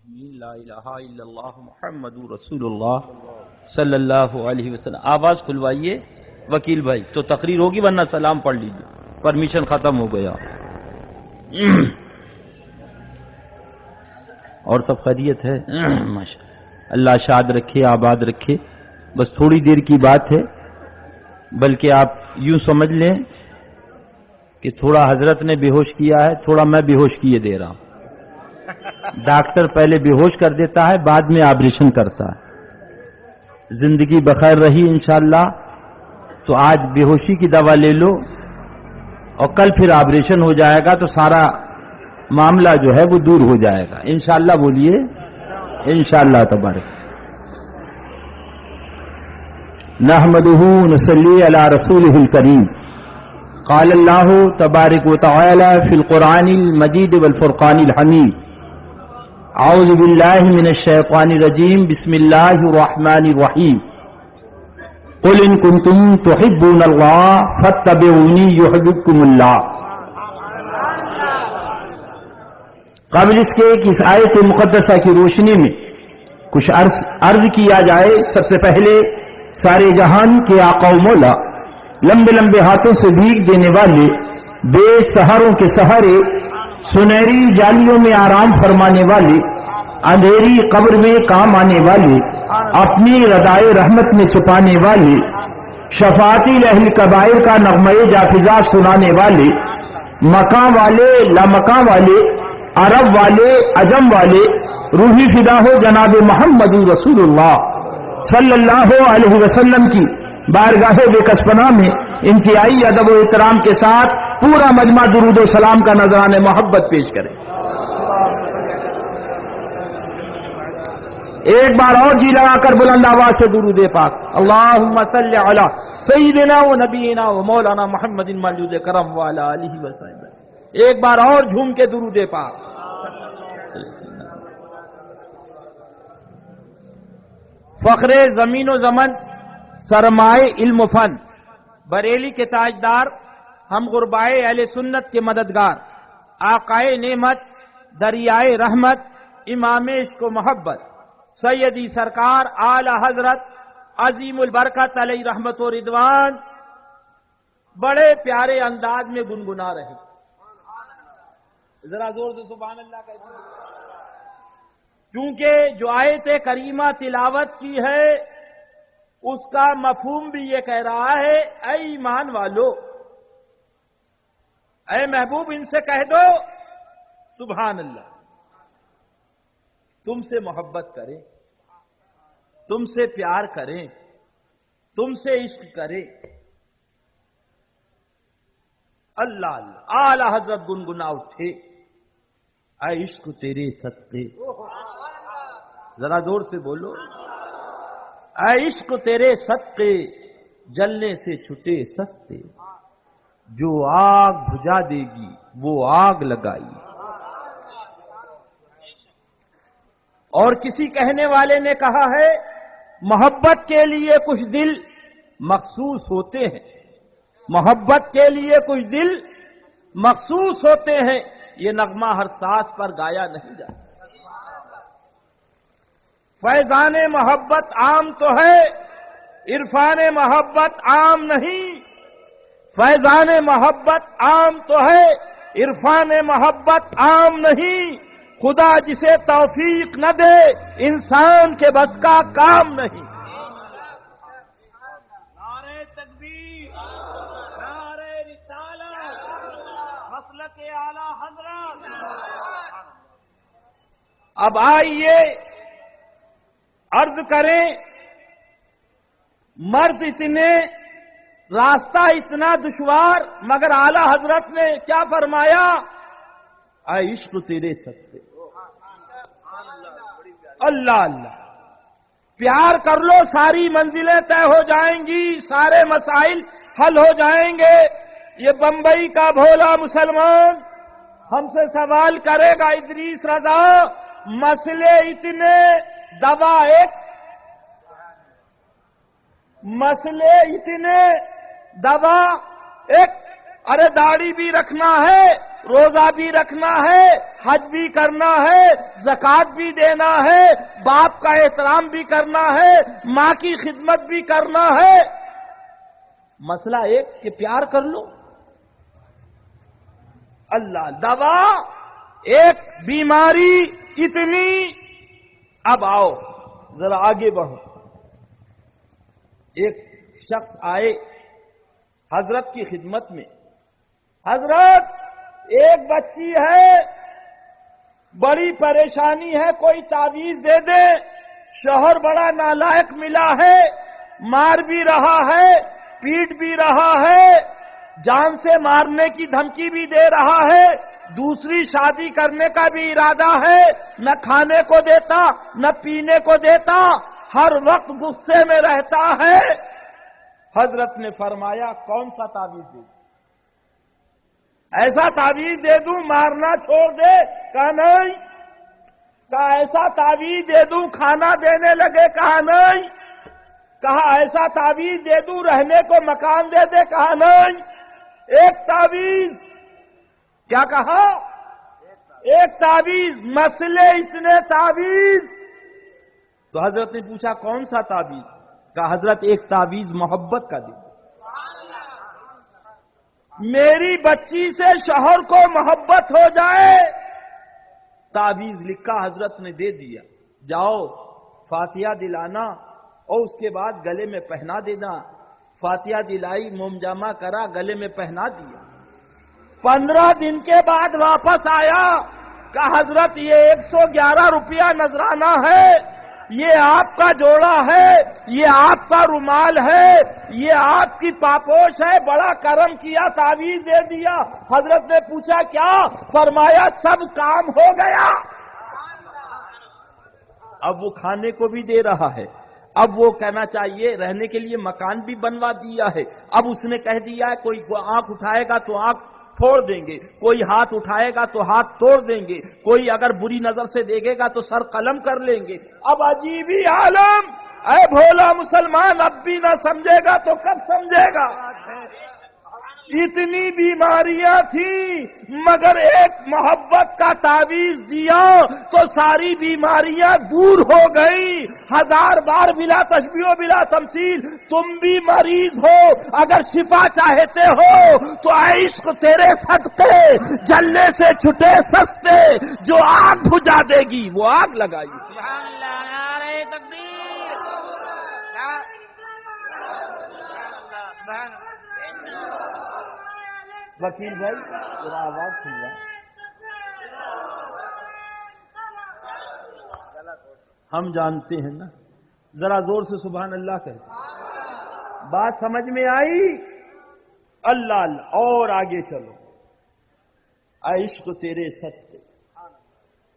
لا الہ الا اللہ محمد رسول اللہ صلی اللہ علیہ وسلم. آواز کھلوائیے وکیل بھائی تو تقریر ہوگی ورنہ سلام پڑھ لیجیے. پرمیشن ختم ہو گیا. اور سب خیریت ہے؟ ماشاء اللہ شاد رکھے آباد رکھے. بس تھوڑی دیر کی بات ہے، بلکہ آپ یوں سمجھ لیں کہ تھوڑا حضرت نے بے ہوش کیا ہے، تھوڑا میں بے ہوش کیے دے رہا ہوں. ڈاکٹر پہلے بے ہوش کر دیتا ہے، بعد میں آپریشن کرتا ہے. زندگی بخیر رہی انشاءاللہ. تو آج بے ہوشی کی دوا لے لو اور کل پھر آپریشن ہو جائے گا تو سارا معاملہ جو ہے وہ دور ہو جائے گا انشاءاللہ. بولیے انشاءاللہ تبارک. نحمدہ نصلی علی رسولہ الکریم. قال اللہ تبارک و تعالی فی القرآن المجید والفرقان الحمید. اعوذ باللہ من الشیطان الرجیم. بسم اللہ الرحمن الرحیم. قل ان کنتم تحبون اللہ فاتبعونی یحببکم اللہ. قبل اس کے کہ اس آیت مقدسہ کی روشنی میں کچھ عرض کیا جائے، سب سے پہلے سارے جہان کے آقا و مولا، لمبے لمبے ہاتھوں سے بھیگ دینے والے، بے سہاروں کے سہارے، سنہری جالیوں میں آرام فرمانے والے، اندھیری قبر میں کام آنے والے، اپنی ردائے رحمت میں چھپانے والے، شفاعتی لہل کبائر کا نغمہ جافزہ سنانے والے، مقام والے لامقام والے، عرب والے عجم والے، روحی فدا ہو جناب محمد رسول اللہ صلی اللہ علیہ وسلم کی بارگاہ بے کس پناہ میں انتہائی ادب و احترام کے ساتھ پورا مجمع درود و سلام کا نذرانہ محبت پیش کرے. ایک بار اور جی لگا کر بلند آواز سے درود پاک. اللہم صلی علی سیدنا و نبینا و مولانا محمد موجود کرم وعلی آلہ وسلم. ایک بار اور جھوم کے درود پاک. فخر زمین و زمن، سرمائے علم و فن، بریلی کے تاجدار، ہم غربائے اہل سنت کے مددگار، آقائے نعمت، دریائے رحمت، امام عشق و محبت، سیدی سرکار اعلی حضرت عظیم البرکت علیہ رحمت و رضوان بڑے پیارے انداز میں گنگنا رہے. ذرا زور سے سبحان اللہ کہتے. کیونکہ جو آیت کریمہ تلاوت کی ہے اس کا مفہوم بھی یہ کہہ رہا ہے، اے ایمان والو، اے محبوب ان سے کہہ دو سبحان اللہ، تم سے محبت کریں، تم سے پیار کریں، تم سے عشق کریں. اللہ اللہ. اعلی حضرت گنگنا اٹھے، اے عشق تیرے صدقے. ذرا زور سے بولو. اے عشق تیرے صدقے جلنے سے چھٹے سستے، جو آگ بجھا دے گی وہ آگ لگائی. اور کسی کہنے والے نے کہا ہے محبت کے لیے کچھ دل مخصوص ہوتے ہیں، محبت کے لیے کچھ دل مخصوص ہوتے ہیں، یہ نغمہ ہر ساز پر گایا نہیں جاتا. فیضان محبت عام تو ہے، عرفان محبت عام نہیں. فیضان محبت عام تو ہے، عرفان محبت عام نہیں. خدا جسے توفیق نہ دے انسان کے بس کا کام نہیں. نعرہ تکبیر، نعرہ رسالت، مسلک اعلی حضرت. اب آئیے عرض کریں، مرد اتنے، راستہ اتنا دشوار، مگر اعلی حضرت نے کیا فرمایا؟ اے عشق تیرے صدقے. اللہ اللہ. پیار کر لو ساری منزلیں طے ہو جائیں گی، سارے مسائل حل ہو جائیں گے. یہ بمبئی کا بھولا مسلمان ہم سے سوال کرے گا، ادریس رضا مسئلے اتنے، دوا ایک، مسئلے اتنے، دوا ایک. ارے داڑھی بھی رکھنا ہے روزہ بھی رکھنا ہے، حج بھی کرنا ہے، زکوٰۃ بھی دینا ہے، باپ کا احترام بھی کرنا ہے، ماں کی خدمت بھی کرنا ہے۔ مسئلہ ایک کہ پیار کر لو۔ اللہ، دوا ایک بیماری اتنی۔ اب آؤ ذرا آگے بڑھو۔ ایک شخص آئے حضرت کی خدمت میں، حضرت ایک بچی ہے، بڑی پریشانی ہے، کوئی تعویذ دے دے، شوہر بڑا نالائق ملا ہے، مار بھی رہا ہے، پیٹ بھی رہا ہے، جان سے مارنے کی دھمکی بھی دے رہا ہے، دوسری شادی کرنے کا بھی ارادہ ہے، نہ کھانے کو دیتا نہ پینے کو دیتا، ہر وقت غصے میں رہتا ہے۔ حضرت نے فرمایا کون سا تعویذ دے؟ ایسا تعویذ دے دوں مارنا چھوڑ دے؟ کہا نہیں۔ کہا ایسا تعویذ دے دوں کھانا دینے لگے؟ کہا نہیں۔ کہا ایسا تعویذ دے دوں رہنے کو مکان دے دے؟ کہا نہیں۔ ایک تعویذ، کیا کہا؟ ایک تعویذ، مسئلے اتنے تعویذ۔ تو حضرت نے پوچھا کون سا تعویذ؟ کہا حضرت ایک تعویذ محبت کا دے، میری بچی سے شوہر کو محبت ہو جائے۔ تعویذ لکھا، حضرت نے دے دیا، جاؤ فاتحہ دلانا اور اس کے بعد گلے میں پہنا دینا۔ فاتحہ دلائی، موم جامہ کرا، گلے میں پہنا دیا۔ 15 دن کے بعد واپس آیا، کہا حضرت یہ 111 روپیہ نذرانہ ہے، یہ آپ کا جوڑا ہے، یہ آپ کا رومال ہے، یہ آپ کی پاپوش ہے، بڑا کرم کیا، تعویذ دے دیا۔ حضرت نے پوچھا کیا؟ فرمایا سب کام ہو گیا۔ اب وہ کھانے کو بھی دے رہا ہے، اب وہ کہنا چاہیے رہنے کے لیے مکان بھی بنوا دیا ہے، اب اس نے کہہ دیا ہے کوئی آنکھ اٹھائے گا تو آنکھ پھوڑ دیں گے، کوئی ہاتھ اٹھائے گا تو ہاتھ توڑ دیں گے، کوئی اگر بری نظر سے دیکھے گا تو سر قلم کر لیں گے۔ اب عجیب ہی عالم، اے بھولا مسلمان، اب بھی نہ سمجھے گا تو کب سمجھے گا؟ اتنی بیماریاں تھیں مگر ایک محبت کا تعویذ دیا تو ساری بیماریاں دور ہو گئی۔ 1000 بار بلا تشبیہ و بلا تمثیل تم بھی مریض ہو، اگر شفا چاہتے ہو تو عشق تیرے صدقے جلنے سے چھٹے سستے، جو آگ بجھا دے گی وہ آگ لگائی۔ سبحان اللہ، نعرہ تکبیر، وکیل بھائی ذرا آواز سنوا۔ ہم جانتے ہیں نا، ذرا زور سے سبحان اللہ کہتے، بات سمجھ میں آئی؟ اللہ اللہ، اور آگے چلو۔ عشق تیرے صدقے،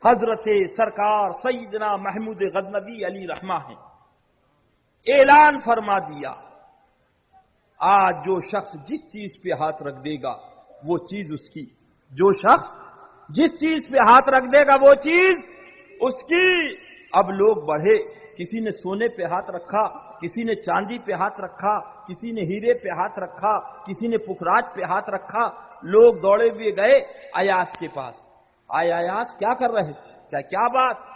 حضرت سرکار سیدنا محمود غزنوی علی رحمہ ہیں، اعلان فرما دیا آج جو شخص جس چیز پہ ہاتھ رکھ دے گا وہ چیز اس کی، جو شخص جس چیز پہ ہاتھ رکھ دے گا وہ چیز اس کی۔ اب لوگ بڑھے، کسی نے سونے پہ ہاتھ رکھا، کسی نے چاندی پہ ہاتھ رکھا، کسی نے ہیرے پہ ہاتھ رکھا، کسی نے پکھراج پہ ہاتھ رکھا، لوگ دوڑے ہوئے گئے ایاس کے پاس۔ آئے ایاس کیا کر رہے؟ کیا بات؟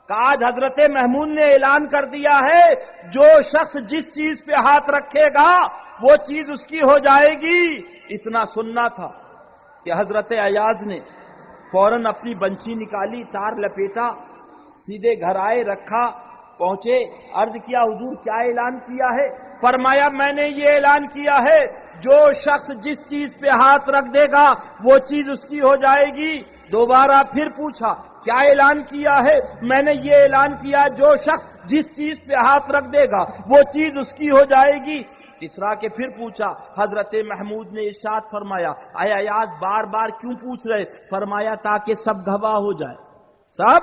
آج حضرت محمود نے اعلان کر دیا ہے جو شخص جس چیز پہ ہاتھ رکھے گا وہ چیز اس کی ہو جائے گی۔ اتنا سننا تھا کہ حضرت ایاز نے فوراً اپنی بنچی نکالی، تار لپیٹا، سیدھے گھر آئے، رکھا، پہنچے، عرض کیا حضور کیا اعلان کیا ہے؟ فرمایا میں نے یہ اعلان کیا ہے جو شخص جس چیز پہ ہاتھ رکھ دے گا وہ چیز اس کی ہو جائے گی۔ دوبارہ پھر پوچھا کیا اعلان کیا ہے؟ میں نے یہ اعلان کیا جو شخص جس چیز پہ ہاتھ رکھ دے گا وہ چیز اس کی ہو جائے گی۔ تیسرا کے پھر پوچھا، حضرت محمود نے ارشاد فرمایا اے ایاز بار بار کیوں پوچھ رہے؟ فرمایا تاکہ سب گواہ ہو جائے، سب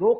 2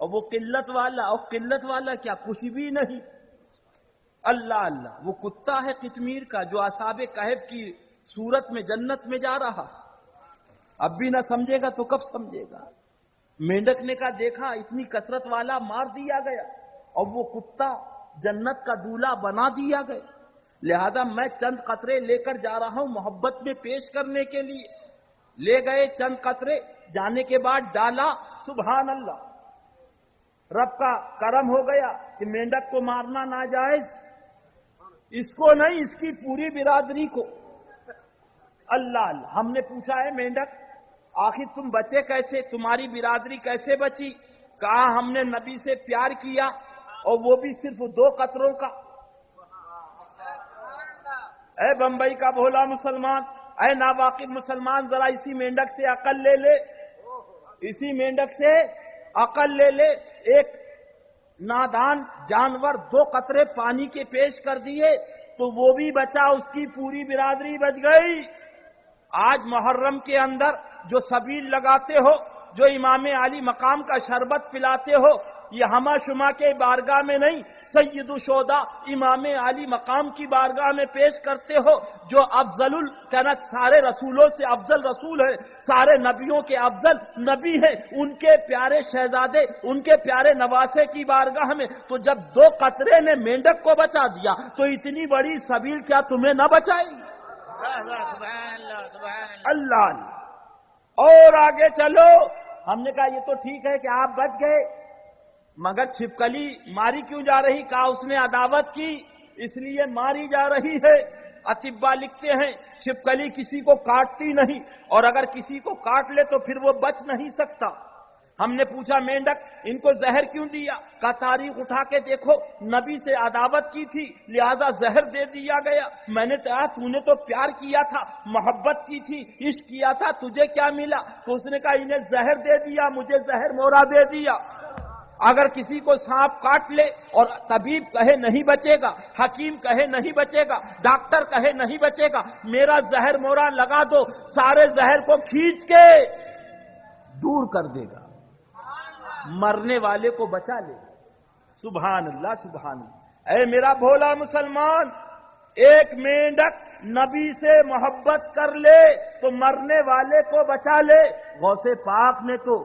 اور وہ قلت والا، اور قلت والا کیا کچھ بھی نہیں. اللہ اللہ، وہ کتا ہے قطمیر کا جو اصحاب کہف کی صورت میں جنت میں جا رہا. اب بھی نہ سمجھے گا تو کب سمجھے گا؟ مینڈک نے کہا دیکھا اتنی کثرت والا مار دیا گیا اور وہ کتا جنت کا دولہا بنا دیا گیا، لہذا میں چند قطرے لے کر جا رہا ہوں محبت میں پیش کرنے کے لیے. لے گئے چند قطرے، جانے کے بعد ڈالا. سبحان اللہ، رب کا کرم ہو گیا کہ مینڈک کو مارنا ناجائز، اس کو نہیں اس کی پوری برادری کو. اللہ اللہ، ہم نے پوچھا ہے مینڈک آخر تم بچے کیسے، تمہاری برادری کیسے بچی؟ کہا ہم نے نبی سے پیار کیا اور وہ بھی صرف 2 قطروں کا. اے بمبئی کا بھولا مسلمان، اے ناواقف مسلمان، ذرا اسی مینڈک سے عقل لے لے، اسی مینڈک سے عقل لے لے. ایک نادان جانور 2 قطرے پانی کے پیش کر دیے تو وہ بھی بچا، اس کی پوری برادری بچ گئی. آج محرم کے اندر جو سبیل لگاتے ہو، جو امام علی مقام کا شربت پلاتے ہو، یہ ہما شما کے بارگاہ میں نہیں، سید الشہداء امام علی مقام کی بارگاہ میں پیش کرتے ہو، جو افضل الکنت سارے رسولوں سے افضل رسول ہے، سارے نبیوں کے افضل نبی ہیں، ان کے پیارے شہزادے، ان کے پیارے نواسے کی بارگاہ میں. تو جب 2 قطرے نے مینڈک کو بچا دیا تو اتنی بڑی سبیل کیا تمہیں نہ بچائے گی؟ اللہ اللہ. اور آگے چلو. ہم نے کہا یہ تو ٹھیک ہے کہ آپ بچ گئے، مگر چھپکلی ماری کیوں جا رہی؟ کہا اس نے عداوت کی اس لیے ماری جا رہی ہے. اطباء لکھتے ہیں چھپکلی کسی کو کاٹتی نہیں، اور اگر کسی کو کاٹ لے تو پھر وہ بچ نہیں سکتا. ہم نے پوچھا مینڈک ان کو زہر کیوں دیا؟ کا تاریخ اٹھا کے دیکھو، نبی سے عداوت کی تھی لہذا زہر دے دیا گیا. میں نے کہا تو نے تو پیار کیا تھا، محبت کی تھی، عشق کیا تھا، تجھے کیا ملا؟ تو اس نے کہا انہیں زہر دے دیا، مجھے زہر مورا دے دیا. اگر کسی کو سانپ کاٹ لے اور طبیب کہے نہیں بچے گا، حکیم کہے نہیں بچے گا، ڈاکٹر کہے نہیں بچے گا، میرا زہر مورا لگا دو، سارے زہر کو کھینچ کے دور کر دے گا، مرنے والے کو بچا لے گا. سبحان اللہ سبحان اللہ. اے میرا بھولا مسلمان، ایک مینڈک نبی سے محبت کر لے تو مرنے والے کو بچا لے. غوث پاک نے تو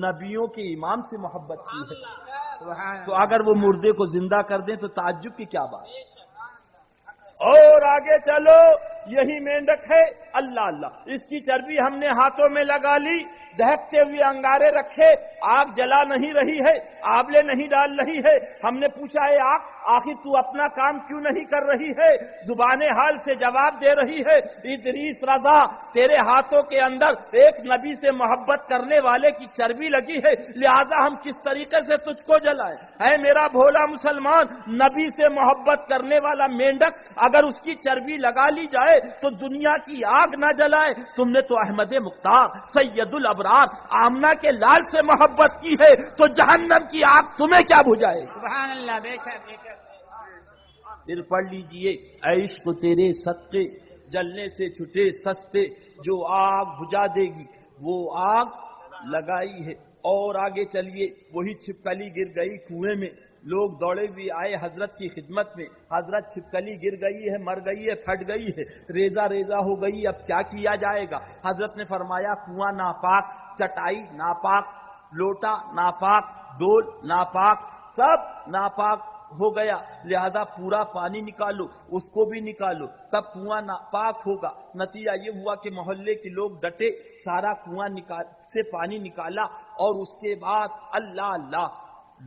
نبیوں کے امام سے محبت کی ہے، تو اگر وہ مردے کو زندہ کر دیں تو تعجب کی کیا بات. اور آگے چلو، یہی مینڈک ہے. اللہ اللہ، اس کی چربی ہم نے ہاتھوں میں لگا لی، دہکتے ہوئے انگارے رکھے، آگ جلا نہیں رہی ہے، آبلے نہیں ڈال رہی ہے. ہم نے پوچھا ہے آگ آخر تو اپنا کام کیوں نہیں کر رہی ہے؟ زبان حال سے جواب دے رہی ہے ادریس رضا، تیرے ہاتھوں کے اندر ایک نبی سے محبت کرنے والے کی چربی لگی ہے، لہذا ہم کس طریقے سے تجھ کو جلائیں؟ اے میرا بھولا مسلمان، نبی سے محبت کرنے والا مینڈک اگر اس کی چربی لگا لی جائے تو دنیا کی آگ نہ جلائے. تم نے تو احمد مختار سید الابرار آمنہ کے لال سے محبت کی ہے تو جہنم کی آگ تمہیں کیا بجھائے؟ سبحان اللہ. بے شک بے شک. پھر پڑھ لیجئے، اے عشق تیرے صدقے جلنے سے چھٹے سستے، جو آگ بجھا دے گی وہ آگ لگائی ہے. اور آگے چلیے، وہی چھپکلی گر گئی کنویں میں، لوگ دوڑے بھی آئے حضرت کی خدمت میں. حضرت چھپکلی گر گئی ہے، مر گئی ہے، پھٹ گئی ہے، ریزہ ریزہ ہو گئی، اب کیا کیا جائے گا؟ حضرت نے فرمایا کنواں ناپاک، چٹائی ناپاک، لوٹا ناپاک، ڈول ناپاک، سب ناپاک ہو گیا، لہذا پورا پانی نکالو، اس کو بھی نکالو، تب کنواں پاک ہوگا. نتیجہ یہ ہوا کہ محلے کے لوگ ڈٹے، سارا کنواں سے پانی نکالا، اور اس کے بعد اللہ اللہ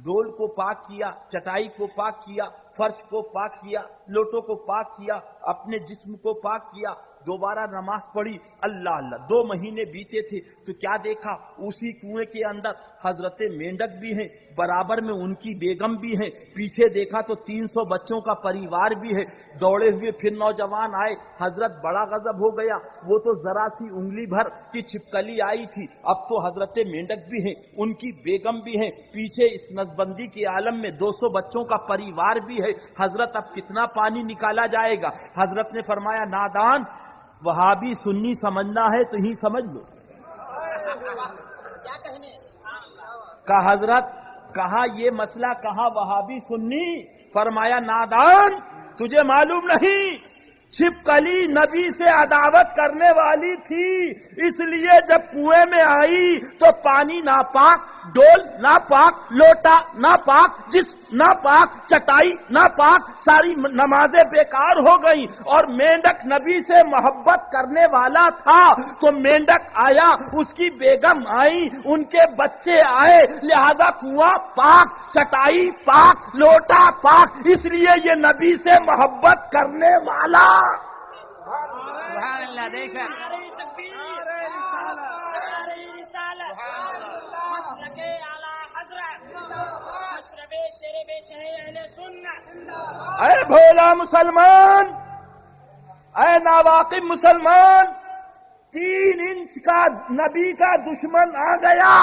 ڈول کو پاک کیا، چٹائی کو پاک کیا، فرش کو پاک کیا، لوٹوں کو پاک کیا، اپنے جسم کو پاک کیا، دوبارہ نماز پڑھی. اللہ اللہ، 2 مہینے بیتے تھے تو کیا دیکھا؟ اسی کنویں کے اندر حضرت مینڈک بھی ہیں، برابر میں ان کی بیگم بھی ہیں، پیچھے دیکھا تو 300 بچوں کا پریوار بھی ہے. دوڑے ہوئے پھر نوجوان آئے، حضرت بڑا غضب ہو گیا، وہ تو ذرا سی انگلی بھر کی چھپکلی آئی تھی، اب تو حضرت مینڈک بھی ہیں، ان کی بیگم بھی ہیں، پیچھے اس نسبندی کے عالم میں 200 بچوں کا پریوار بھی ہے. حضرت اب کتنا پانی نکالا جائے گا؟ حضرت نے فرمایا نادان، وہابی سنی سمجھنا ہے تو ہی سمجھ لو. کہ حضرت کہا یہ مسئلہ کہاں وہابی سنی؟ فرمایا نادان، تجھے معلوم نہیں چھپکلی نبی سے عداوت کرنے والی تھی، اس لیے جب کنویں میں آئی تو پانی ناپاک، ڈول ناپاک، لوٹا ناپاک، جس ناپاک، چٹائی ناپاک، ساری نمازیں بیکار ہو گئیں۔ اور مینڈک نبی سے محبت کرنے والا تھا تو مینڈک آیا، اس کی بیگم آئی، ان کے بچے آئے، لہذا کنواں پاک، چٹائی پاک، لوٹا پاک، اس لیے یہ نبی سے محبت کرنے والا۔ سبحان اللہ، بے شک اے بھولا مسلمان، اے ناواقف مسلمان، 3 انچ کا نبی کا دشمن آ گیا،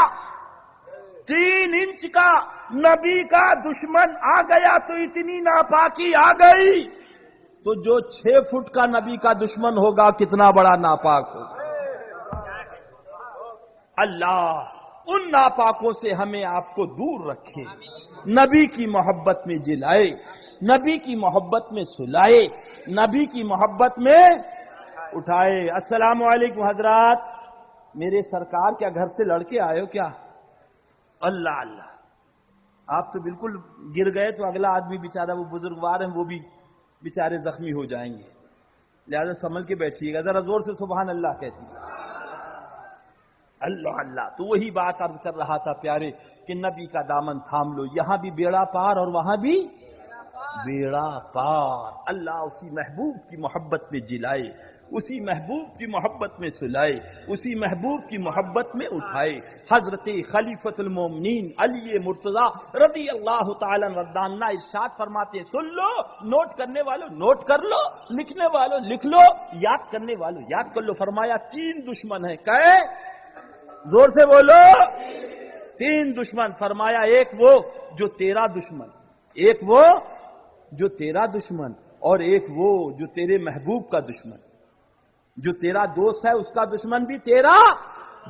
3 انچ کا نبی کا دشمن آ گیا تو اتنی ناپاکی آ گئی، تو جو 6 فٹ کا نبی کا دشمن ہوگا کتنا بڑا ناپاک ہوگا۔ اللہ ان ناپاکوں سے ہمیں آپ کو دور رکھے، نبی کی محبت میں جلائے، نبی کی محبت میں سلائے، نبی کی محبت میں اٹھائے۔ السلام علیکم حضرات، میرے سرکار کیا گھر سے لڑکے آئے ہو کیا؟ اللہ اللہ، آپ تو بالکل گر گئے تو اگلا آدمی بیچارہ وہ بزرگوار ہیں وہ بھی بیچارے زخمی ہو جائیں گے، لہذا سنبھل کے بیٹھیے گا، ذرا زور سے سبحان اللہ کہتی ہے۔ اللہ اللہ، تو وہی بات عرض کر رہا تھا پیارے کہ نبی کا دامن تھام لو، یہاں بھی بیڑا پار اور وہاں بھی بیڑا پار۔ اللہ اسی محبوب کی محبت میں جلائے، اسی محبوب کی محبت میں سلائے، اسی محبوب کی محبت میں اٹھائے۔ حضرت خلیفۃ المومنین علی مرتضیٰ رضی اللہ تعالی عنہ ارشاد فرماتے، سن لو، نوٹ کرنے والوں نوٹ کر لو، لکھنے والوں لکھ لو، یاد کرنے والوں یاد کر لو۔ فرمایا 3 دشمن ہیں، کہے زور سے بولو، 3 دشمن۔ فرمایا ایک وہ جو تیرا دشمن، ایک وہ جو تیرا دشمن، اور ایک وہ جو تیرے محبوب کا دشمن، جو تیرا دوست ہے اس کا دشمن بھی تیرا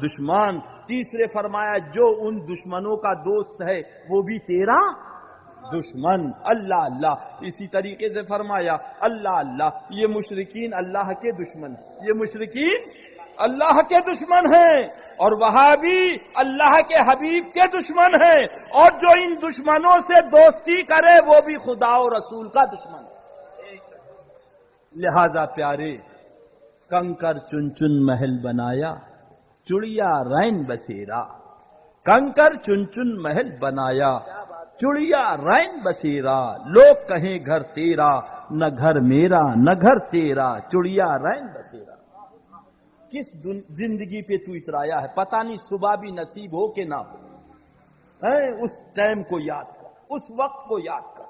دشمن۔ تیسرے فرمایا جو ان دشمنوں کا دوست ہے وہ بھی تیرا دشمن۔ اللہ اللہ، اسی طریقے سے فرمایا اللہ اللہ، یہ مشرکین اللہ کے دشمن ہیں، یہ مشرکین اللہ کے دشمن ہیں، اور وہابی اللہ کے حبیب کے دشمن ہیں، اور جو ان دشمنوں سے دوستی کرے وہ بھی خدا و رسول کا دشمن ہے۔ لہذا پیارے، کنکر چن چن محل بنایا، چڑیا رین بسیرا، کنکر چن چن محل بنایا، چڑیا رین بسیرا، لوگ کہیں گھر تیرا، نہ گھر میرا نہ گھر تیرا، چڑیا رین بسیرا۔ کس زندگی پہ تو اترایا ہے، پتہ نہیں صبح بھی نصیب ہو کہ نہ ہو۔ اس ٹائم کو یاد کر، اس وقت کو یاد کر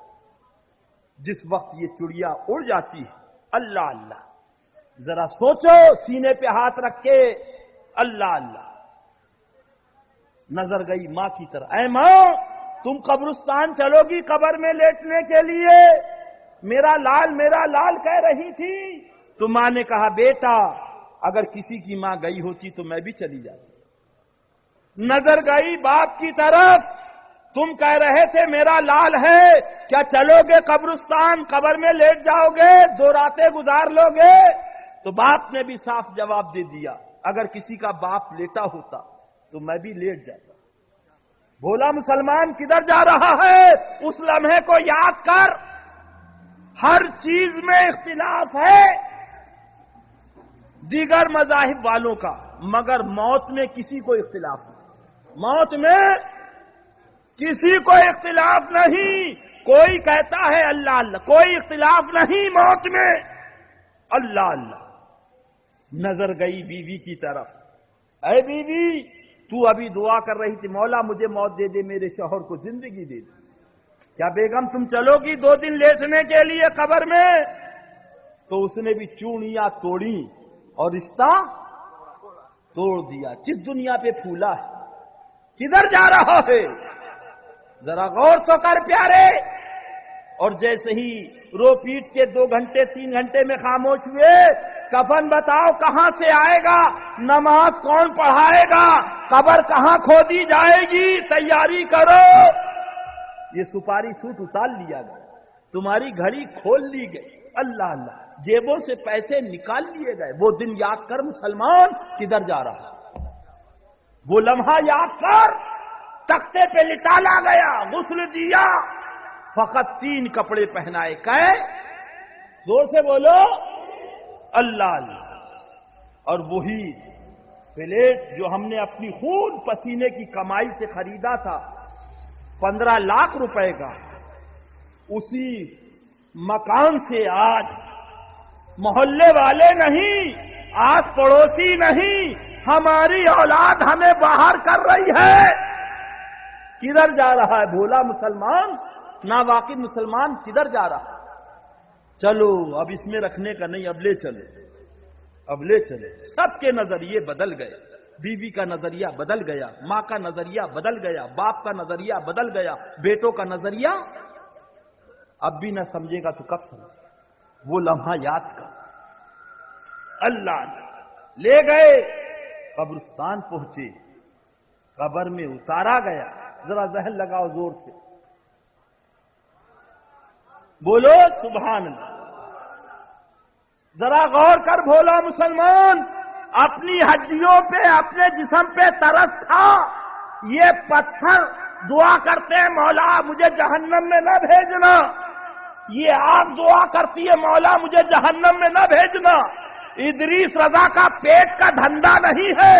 جس وقت یہ چڑیا اڑ جاتی ہے۔ اللہ اللہ، ذرا سوچو، سینے پہ ہاتھ رکھ کے اللہ اللہ۔ نظر گئی ماں کی طرح، اے ماں تم قبرستان چلو گی قبر میں لیٹنے کے لیے، میرا لال کہہ رہی تھی۔ تو ماں نے کہا بیٹا اگر کسی کی ماں گئی ہوتی تو میں بھی چلی جاتی۔ نظر گئی باپ کی طرف، تم کہہ رہے تھے میرا لال ہے، کیا چلو گے قبرستان، قبر میں لیٹ جاؤ گے، 2 راتیں گزار لو گے؟ تو باپ نے بھی صاف جواب دے دیا، اگر کسی کا باپ لیٹا ہوتا تو میں بھی لیٹ جاتا۔ بھولا مسلمان کدھر جا رہا ہے؟ اس لمحے کو یاد کر، ہر چیز میں اختلاف ہے دیگر مذاہب والوں کا، مگر موت میں کسی کو اختلاف نہیں، موت میں کسی کو اختلاف نہیں۔ کوئی کہتا ہے اللہ اللہ، کوئی اختلاف نہیں موت میں، اللہ اللہ۔ نظر گئی بیوی کی طرف، اے بیوی تو ابھی دعا کر رہی تھی مولا مجھے موت دے دے، میرے شوہر کو زندگی دے دے، کیا بیگم تم چلو گی 2 دن لیٹنے کے لیے قبر میں؟ تو اس نے بھی چونیاں توڑی اور رشتہ توڑ دیا۔ کس دنیا پہ پھولا ہے، کدھر جا رہا ہے؟ ذرا غور تو کر پیارے۔ اور جیسے ہی رو پیٹ کے 2 گھنٹے 3 گھنٹے میں خاموش ہوئے، کفن بتاؤ کہاں سے آئے گا، نماز کون پڑھائے گا، قبر کہاں کھودی جائے گی، تیاری کرو۔ یہ سپاری سوٹ اتار لیا گیا، تمہاری گھڑی کھول لی گئی، اللہ اللہ، جیبوں سے پیسے نکال لیے گئے۔ وہ دن یاد کر مسلمان کدھر جا رہا، وہ لمحہ یاد کر، تختے پہ لٹالا گیا، غسل دیا، فقط 3 کپڑے پہنائے، کہے زور سے بولو اللہ اللہ۔ اور وہی پلیٹ جو ہم نے اپنی خون پسینے کی کمائی سے خریدا تھا 15 لاکھ روپے کا، اسی مکان سے آج محلے والے نہیں، آج پڑوسی نہیں، ہماری اولاد ہمیں باہر کر رہی ہے۔ کدھر جا رہا ہے بھولا مسلمان، ناواقف مسلمان کدھر جا رہا ہے؟ چلو اب اس میں رکھنے کا نہیں، اب لے چلو، اب لے چلو۔ سب کے نظریے بدل گئے، بیوی کا نظریہ بدل گیا، ماں کا نظریہ بدل گیا، باپ کا نظریہ بدل گیا، بیٹوں کا نظریہ۔ اب بھی نہ سمجھے گا تو کب سمجھے؟ وہ لمحہ یاد کر، اللہ لے گئے، قبرستان پہنچے، قبر میں اتارا گیا، ذرا ذہن لگاؤ زور سے، بولو سبحان اللہ۔ ذرا غور کر بھولا مسلمان، اپنی ہڈیوں پہ، اپنے جسم پہ ترس کھا۔ یہ پتھر دعا کرتے ہیں مولا مجھے جہنم میں نہ بھیجنا، یہ آگ دعا کرتی ہے مولا مجھے جہنم میں نہ بھیجنا۔ ادریس رضا کا پیٹ کا دھندا نہیں ہے،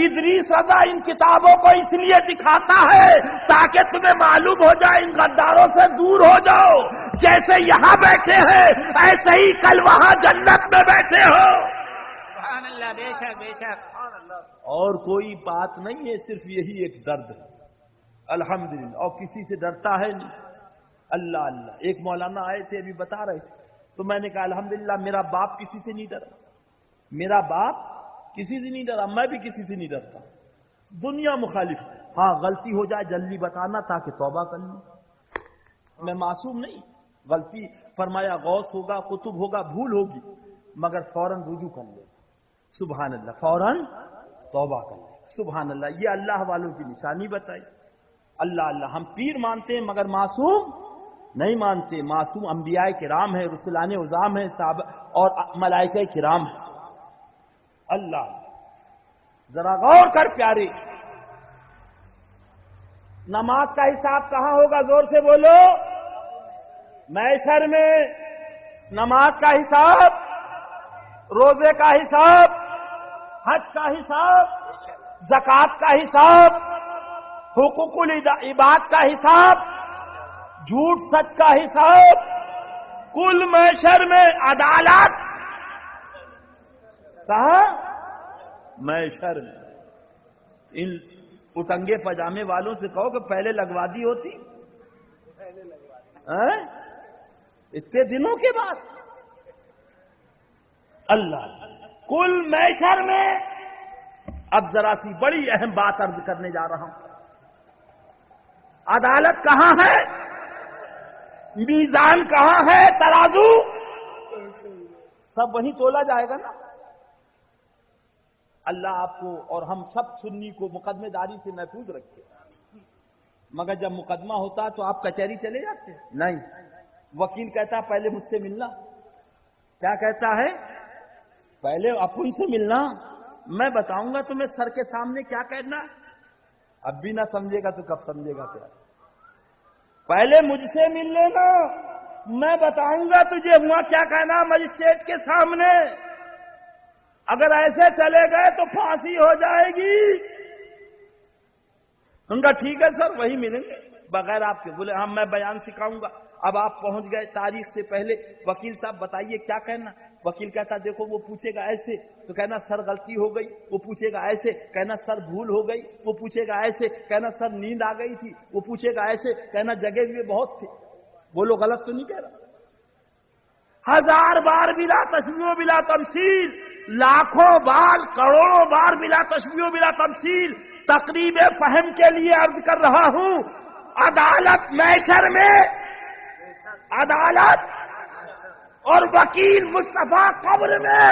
ادریس رضا ان کتابوں کو اس لیے دکھاتا ہے تاکہ تمہیں معلوم ہو جائے ان غداروں سے دور ہو جاؤ، جیسے یہاں بیٹھے ہیں ایسے ہی کل وہاں جنت میں بیٹھے ہو۔ سبحان اللہ، بے شک بے شک۔ اور کوئی بات نہیں ہے، صرف یہی ایک درد ہے، الحمدللہ، اور کسی سے ڈرتا ہے نہیں، اللہ اللہ۔ ایک مولانا آئے تھے ابھی بتا رہے تھے، تو میں نے کہا الحمدللہ میرا باپ کسی سے نہیں ڈرا، میرا باپ کسی سے نہیں ڈرا، میں بھی کسی سے نہیں ڈرتا۔ دنیا مخالف، ہاں غلطی ہو جائے جلدی بتانا تاکہ توبہ کر لوں، میں معصوم نہیں، غلطی فرمایا غوث ہوگا، قطب ہوگا، بھول ہوگی، مگر فوراً رجوع کر لے، سبحان اللہ، فوراً توبہ کر لے، سبحان اللہ۔ یہ اللہ والوں کی نشانی بتائی، اللہ اللہ۔ ہم پیر مانتے ہیں مگر معصوم نہیں مانتے، معصوم انبیاء کرام ہیں، رسولان عظام ہیں، صحابہ اور ملائکہ کرام ہیں، اللہ۔ ذرا غور کر پیارے، نماز کا حساب کہاں ہوگا؟ زور سے بولو، محشر میں۔ نماز کا حساب، روزے کا حساب، حج کا حساب، زکوٰۃ کا حساب، حقوق العباد کا حساب، جھوٹ سچ کا حساب، کل محشر میں عدالت کہاں؟ محشر میں۔ ان اٹنگے پجامے والوں سے کہو کہ پہلے لگوا دی ہوتی، اتنے دنوں کے بعد، اللہ۔ کل محشر میں۔ اب ذرا سی بڑی اہم بات عرض کرنے جا رہا ہوں، عدالت کہاں ہے؟ میزان کہاں ہے؟ ترازو سب وہیں تولا جائے گا نا۔ اللہ آپ کو اور ہم سب سنی کو مقدمے داری سے محفوظ رکھے، مگر جب مقدمہ ہوتا تو آپ کچہری چلے جاتے ہیں؟ نہیں، وکیل کہتا پہلے مجھ سے ملنا، کیا کہتا ہے؟ پہلے اپن سے ملنا، میں بتاؤں گا تمہیں سر کے سامنے کیا کہنا۔ اب بھی نہ سمجھے گا تو کب سمجھے گا؟ کیا پہلے مجھ سے مل لینا، میں بتاؤں گا تجھے ہوا کیا کہنا مجسٹریٹ کے سامنے۔ اگر ایسے چلے گئے تو پھانسی ہو جائے گی۔ ان کا ٹھیک ہے سر وہی ملیں گے بغیر آپ کے۔ بولے ہاں میں بیان سکھاؤں گا۔ اب آپ پہنچ گئے تاریخ سے پہلے، وکیل صاحب بتائیے کیا کہنا۔ وکیل کہتا دیکھو وہ پوچھے گا ایسے تو کہنا سر غلطی ہو گئی، وہ پوچھے گا ایسے کہنا سر بھول ہو گئی، وہ پوچھے گا ایسے کہنا سر نیند آ گئی تھی، وہ پوچھے گا ایسے کہنا جگے ہوئے بہت تھے۔ بولو غلط تو نہیں کہہ رہا؟ 1000 بار بلا تشبیہ و بلا تمثیل، لاکھوں بار، کروڑوں بار بلا تشبیہ و بلا تمثیل تقریب فہم کے لیے عرض کر رہا ہوں۔ عدالت محشر میں، عدالت اور وکیل مصطفیٰ قبر میں۔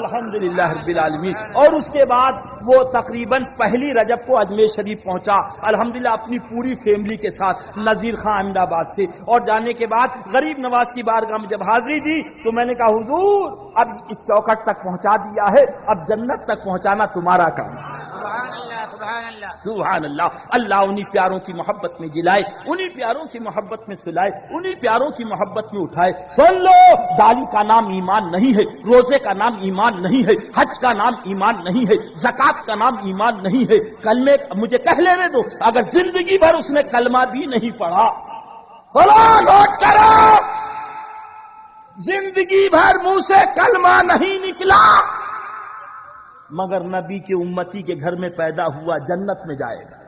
الحمدللہ رب العالمین. اور اس کے بعد وہ تقریباً پہلی رجب کو اجمیر شریف پہنچا الحمدللہ اپنی پوری فیملی کے ساتھ نذیر خان احمد آباد سے. اور جانے کے بعد غریب نواز کی بارگاہ میں جب حاضری دی تو میں نے کہا حضور اب اس چوکٹ تک پہنچا دیا ہے, اب جنت تک پہنچانا تمہارا کام. سبحان اللہ سبحان اللہ سبحان اللہ. اللہ انہی پیاروں کی محبت میں جلائے, انہی پیاروں کی محبت میں سلائے, انہی پیاروں کی محبت میں اٹھائے. سن لو, داڑھی کا نام ایمان نہیں ہے, روزے کا نام ایمان نہیں ہے, حج کا نام ایمان نہیں ہے, زکات کا نام ایمان نہیں ہے. کلمے مجھے کہہ لینے دو, اگر زندگی بھر اس نے کلمہ بھی نہیں پڑھا, نوٹ کرو, زندگی بھر منہ سے کلمہ نہیں نکلا مگر نبی کے امتی کے گھر میں پیدا ہوا, جنت میں جائے گا.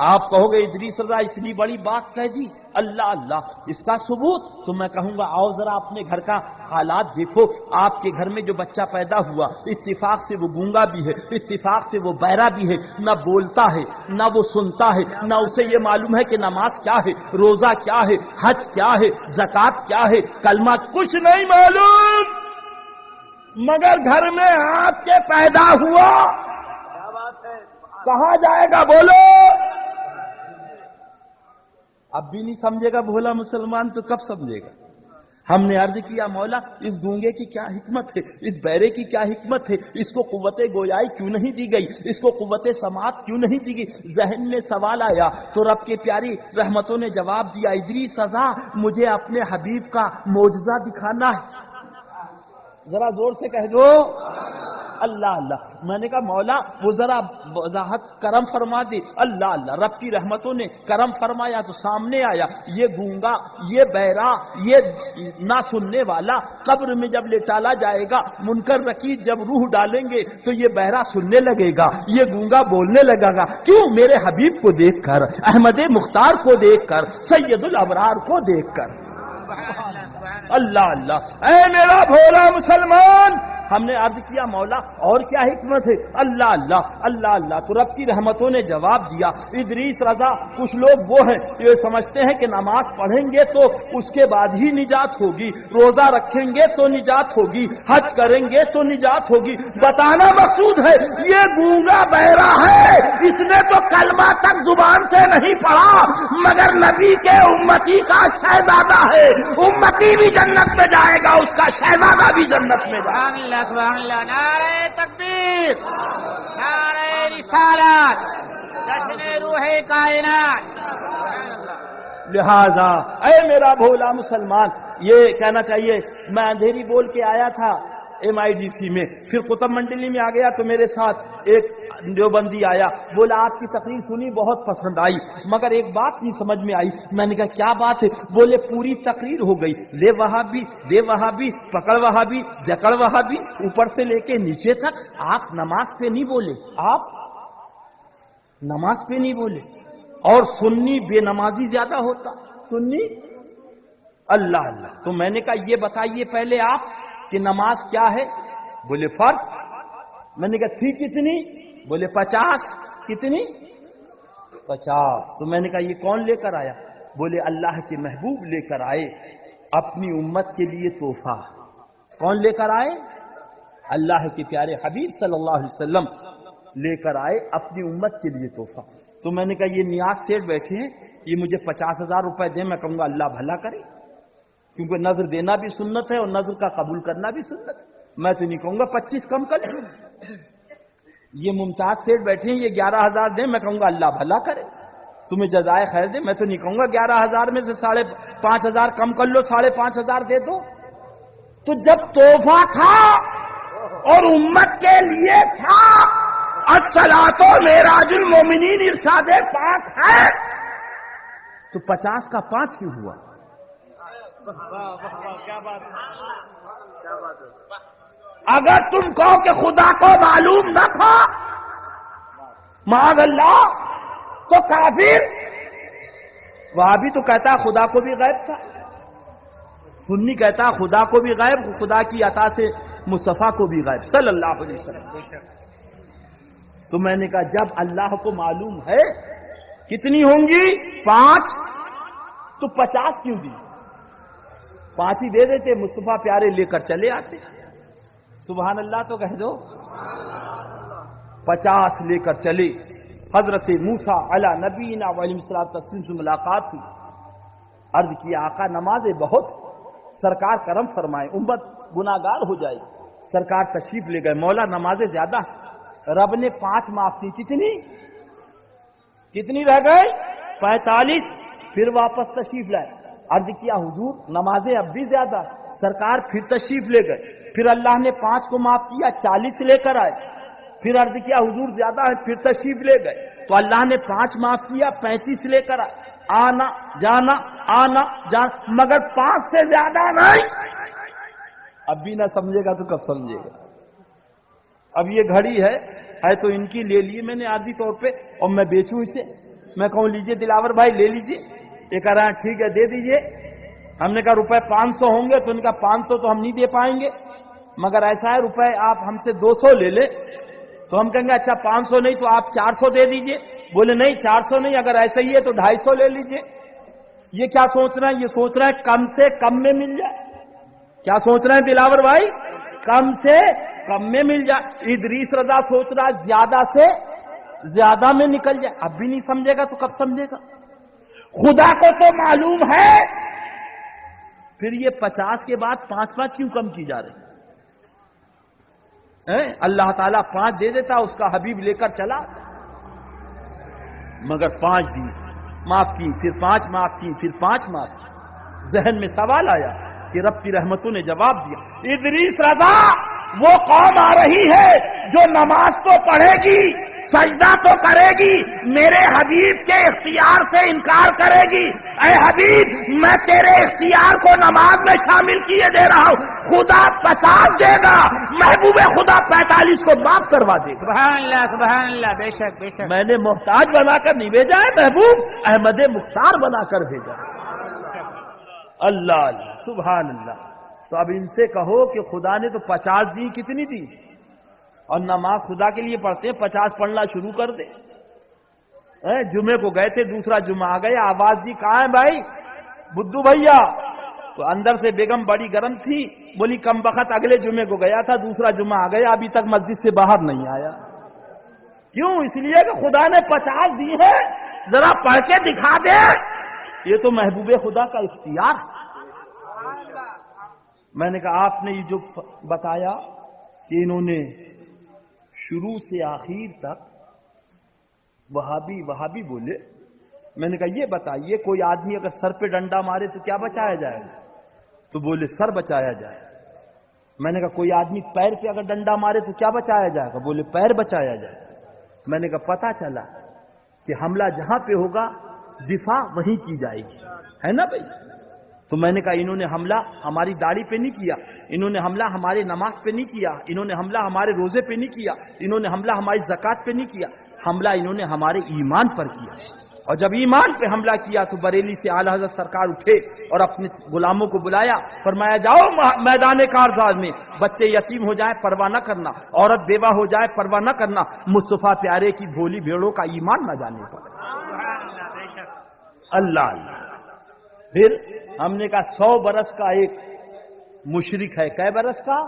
آپ کہو گے ادریس رضا اتنی بڑی بات کہہ دی, اللہ اللہ, اس کا ثبوت تو میں کہوں گا آؤ ذرا اپنے گھر کا حالات دیکھو. آپ کے گھر میں جو بچہ پیدا ہوا اتفاق سے وہ گونگا بھی ہے, اتفاق سے وہ بہرا بھی ہے, نہ بولتا ہے نہ وہ سنتا ہے, نہ اسے یہ معلوم ہے کہ نماز کیا ہے, روزہ کیا ہے, حج کیا ہے, زکات کیا ہے, کلمہ کچھ نہیں معلوم, مگر گھر میں آپ کے پیدا ہوا. کہاں جائے گا بولو؟ اب بھی نہیں سمجھے گا بھولا مسلمان تو کب سمجھے گا؟ ہم نے عرض کیا مولا اس گونگے کی کیا حکمت ہے, اس بہرے کی کیا حکمت ہے, اس کو قوت گویائی کیوں نہیں دی گئی, اس کو قوت سماعت کیوں نہیں دی گئی؟ ذہن میں سوال آیا تو رب کے پیاری رحمتوں نے جواب دیا, ادریس رضا مجھے اپنے حبیب کا معجزہ دکھانا ہے. ذرا زور سے کہہ دو اللہ اللہ. میں نے کہا مولا وہ ذرا وضاحت کرم فرما دے. اللہ اللہ, رب کی رحمتوں نے کرم فرمایا تو سامنے آیا یہ گونگا, یہ بہرا, یہ نہ سننے والا قبر میں جب لٹالا جائے گا, منکر نکیر جب روح ڈالیں گے تو یہ بہرا سننے لگے گا, یہ گونگا بولنے لگے گا. کیوں؟ میرے حبیب کو دیکھ کر, احمد مختار کو دیکھ کر, سید الابرار کو دیکھ کر. اللہ اللہ. اے میرا بھولا مسلمان, ہم نے عرض کیا مولا اور کیا حکمت ہے؟ اللہ اللہ اللہ اللہ. تو رب کی رحمتوں نے جواب دیا, ادریس رضا کچھ لوگ وہ ہیں یہ سمجھتے ہیں کہ نماز پڑھیں گے تو اس کے بعد ہی نجات ہوگی, روزہ رکھیں گے تو نجات ہوگی, حج کریں گے تو نجات ہوگی. بتانا مقصود ہے یہ گونگا بہرا ہے, اس نے تو کلمہ تک زبان سے نہیں پڑھا مگر نبی کے امتی کا شہزادہ ہے. امتی بھی جنت میں جائے گا, اس کا شہزادہ بھی جنت میں جائے گا. سبحان اللہ. نعرہ تکبیر, نعرہ رسالت, جشن روح کائنات. لہذا اے میرا بھولا مسلمان, یہ کہنا چاہیے میں اندھیری بول کے آیا تھا MIDC میں, پھر قطب منڈلی میں آ گیا تو میرے ساتھ ایک دیوبندی آیا, بولا آپ کی تقریر سنی بہت پسند آئی مگر ایک بات نہیں سمجھ میں آئی. میں نے کہا کیا بات ہے؟ بولے پوری تقریر ہو گئی, لے وہابی دے وہابی, پکڑ وہابی جکڑ وہابی, اوپر سے لے کے نیچے تک. آپ نماز پہ نہیں بولے, آپ نماز پہ نہیں بولے, اور سنی بے نمازی زیادہ ہوتا, سنی. اللہ اللہ. تو میں نے کہا یہ بتائیے پہلے آپ کہ نماز کیا ہے؟ بولے فرض. میں نے کہا تھی کتنی؟ بولے 50. کتنی؟ 50. تو میں نے کہا یہ کون لے کر آیا؟ بولے اللہ کے محبوب لے کر آئے اپنی امت کے لیے تحفہ. کون لے کر آئے؟ اللہ کے پیارے حبیب صلی اللہ علیہ وسلم لے کر آئے اپنی امت کے لیے تحفہ. تو میں نے کہا یہ نیاز سیٹ بیٹھے ہیں, یہ مجھے 50,000 روپے دیں, میں کہوں گا اللہ بھلا کرے, کیونکہ نظر دینا بھی سنت ہے اور نظر کا قبول کرنا بھی سنت ہے. میں تو نہیں کہوں گا 25 کم کر لیں. یہ ممتاز سیٹ بیٹھے ہیں, یہ 11,000 دیں, میں کہوں گا اللہ بھلا کرے, تمہیں جزائے خیر دے. میں تو نہیں کہوں گا 11,000 میں سے 5,500 کم کر لو, 5,500 دے دو. تو جب تحفہ تھا اور امت کے لیے تھا, الصلاۃ معراج المومنین ارشاد پاک ہے, تو 50 کا 5 کیوں ہوا؟ اگر تم کہو کہ خدا کو معلوم نہ تھا معاذ اللہ تو کافر. وہاں بھی تو کہتا ہے خدا کو بھی غیب تھا, سنی کہتا ہے خدا کو بھی غیب, خدا کی عطا سے مصطفیٰ کو بھی غیب صلی اللہ علیہ وسلم. تو میں نے کہا جب اللہ کو معلوم ہے کتنی ہوں گی 5, تو 50 کیوں دی؟ 5 ہی دے دیتے, مصطفیٰ پیارے لے کر چلے آتے. سبحان اللہ تو کہہ دو. 50 لے کر چلے. حضرت موسیٰ علی نبینا و علیہ الصلوۃ والتسلیم سے ملاقات ہوئی. عرض کیا آقا نمازیں بہت، سرکار کرم فرمائے، امت گناہگار ہو جائے. سرکار تشریف لے گئے. مولا نمازیں زیادہ. رب نے 5 معاف کی. کتنی رہ گئے؟ 45. پھر واپس تشریف لائے. عرض کیا حضور نمازیں اب بھی زیادہ. سرکار پھر تشریف لے گئے. پھر اللہ نے 5 کو معاف کیا، 40 لے کر آئے. پھر عرض کیا حضور زیادہ ہے، پھر تشریف لے گئے تو اللہ نے 5 معاف کیا، 35 لے کر آئے. آنا جانا آنا جانا، مگر 5 سے زیادہ نہیں. اب بھی نہ سمجھے گا تو کب سمجھے گا؟ اب یہ گھڑی ہے تو ان کی لے لی میں نے عارضی طور پہ، اور میں بیچوں اسے. میں کہوں لیجئے دلاور بھائی لے لیجئے. یہ کہہ رہا ہے ٹھیک ہے دے دیجئے. ہم نے کہا روپے 500 ہوں گے تو ان کا 500 تو ہم نہیں دے پائیں گے، مگر ایسا ہے روپے آپ ہم سے 200 لے لے. تو ہم کہیں گے اچھا 500 نہیں تو آپ 400 دے دیجئے. بولے نہیں 400 نہیں، اگر ایسا ہی ہے تو 250 لے لیجئے. یہ کیا سوچ رہا ہے؟ یہ سوچ رہا ہے کم سے کم میں مل جائے. کیا سوچ رہے ہیں دلاور بھائی؟ کم سے کم میں مل جائے. ادریس رضا سوچ رہا ہے زیادہ سے زیادہ میں نکل جائے. اب بھی نہیں سمجھے گا تو کب سمجھے گا؟ خدا کو تو معلوم ہے. پھر یہ 50 کے بعد 5 کیوں کم کی جا رہی؟ اللہ تعالیٰ 5 دے دیتا، اس کا حبیب لے کر چلا، مگر 5 دی، معاف کی، پھر 5 معاف کی، پھر 5 معاف کی. ذہن میں سوال آیا کہ رب کی رحمتوں نے جواب دیا. ادریس رضا وہ قوم آ رہی ہے جو نماز تو پڑھے گی، سجدہ تو کرے گی، میرے حبیب کے اختیار سے انکار کرے گی. اے حبیب میں تیرے اختیار کو نماز میں شامل کیے دے رہا ہوں. خدا 50 دے گا، محبوب خدا 45 کو معاف کروا دے گا. سبحان اللہ بے شک بے شک. میں نے محتاج بنا کر نہیں بھیجا ہے، محبوب احمد مختار بنا کر بھیجا. اللہ اللہ سبحان اللہ. تو اب ان سے کہو کہ خدا نے تو 50 دی، کتنی دی؟ اور نماز خدا کے لیے پڑھتے ہیں، 50 پڑھنا شروع کر دے. جمعے کو گئے تھے، دوسرا جمعہ آ گیا، آواز دی کہاں ہے بھائی بدو بھیا؟ تو اندر سے بیگم بڑی گرم تھی، بولی کم بخت اگلے جمعے کو گیا تھا، دوسرا جمعہ آ گیا، ابھی تک مسجد سے باہر نہیں آیا. کیوں؟ اس لیے کہ خدا نے 50 دی ہے، ذرا پڑھ کے دکھا دے. یہ تو محبوب خدا کا اختیار. میں نے کہا آپ نے یہ جو بتایا کہ انہوں نے شروع سے آخر تک وہابی وہابی بولے، میں نے کہا یہ بتائیے کوئی آدمی اگر سر پہ ڈنڈا مارے تو کیا بچایا جائے گا؟ تو بولے سر بچایا جائے. میں نے کہا کوئی آدمی پیر پہ اگر ڈنڈا مارے تو کیا بچایا جائے گا؟ بولے پیر بچایا جائے. میں نے کہا پتا چلا کہ حملہ جہاں پہ ہوگا دفاع وہیں کی جائے گی، ہے نا بھائی؟ تو میں نے کہا انہوں نے حملہ ہماری داڑھی پہ نہیں کیا، انہوں نے حملہ ہمارے نماز پہ نہیں کیا، انہوں نے حملہ ہمارے روزے پہ نہیں کیا، انہوں نے حملہ ہماری زکوٰۃ پہ نہیں کیا، حملہ انہوں نے ہمارے ایمان پر کیا. اور جب ایمان پہ حملہ کیا تو بریلی سے اعلیٰ حضرت سرکار اٹھے اور اپنے غلاموں کو بلایا، فرمایا جاؤ میدان کارزار میں، بچے یتیم ہو جائیں پرواہ نہ کرنا، عورت بیوہ ہو جائے پرواہ نہ کرنا، مصطفیٰ پیارے کی بھولی بھیڑوں کا ایمان نہ جانے پر. اللہ اللہ. پھر ہم نے کہا 100 برس کا ایک مشرک ہے. کئے برس کا؟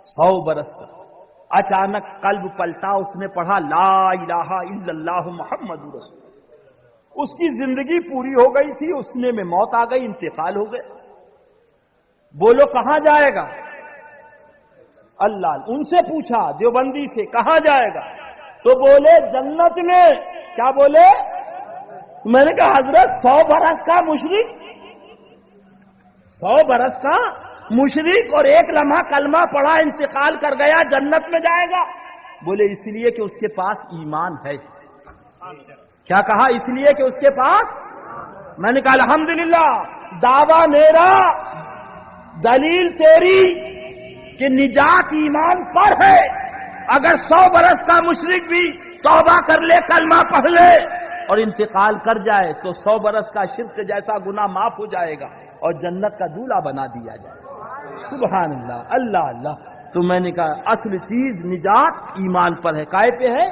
100 برس کا. اچانک قلب پلٹا، اس نے پڑھا لا الہ الا اللہ محمد رسول. اس کی زندگی پوری ہو گئی تھی، اسنے میں موت آ گئی، انتقال ہو گئے. بولو کہاں جائے گا؟ اللہ. ان سے پوچھا دیوبندی سے کہاں جائے گا؟ تو بولے جنت میں. کیا بولے؟ میں نے کہا حضرت 100 برس کا مشرک، 100 برس کا مشرک اور ایک لمحہ کلمہ پڑھا انتقال کر گیا، جنت میں جائے گا؟ بولے اس لیے کہ اس کے پاس ایمان ہے. کیا کہا؟ اس لیے کہ اس کے پاس. میں نے کہا الحمدللہ دعویٰ میرا، دلیل تیری کہ نجات ایمان پر ہے. اگر 100 برس کا مشرک بھی توبہ کر لے، کلمہ پڑھ لے اور انتقال کر جائے تو 100 برس کا شرک جیسا گناہ معاف ہو جائے گا اور جنت کا دولہا بنا دیا جائے گا. سبحان اللہ. اللہ اللہ. تو میں نے کہا اصل چیز نجات ایمان پر ہے. کائے پہ ہے؟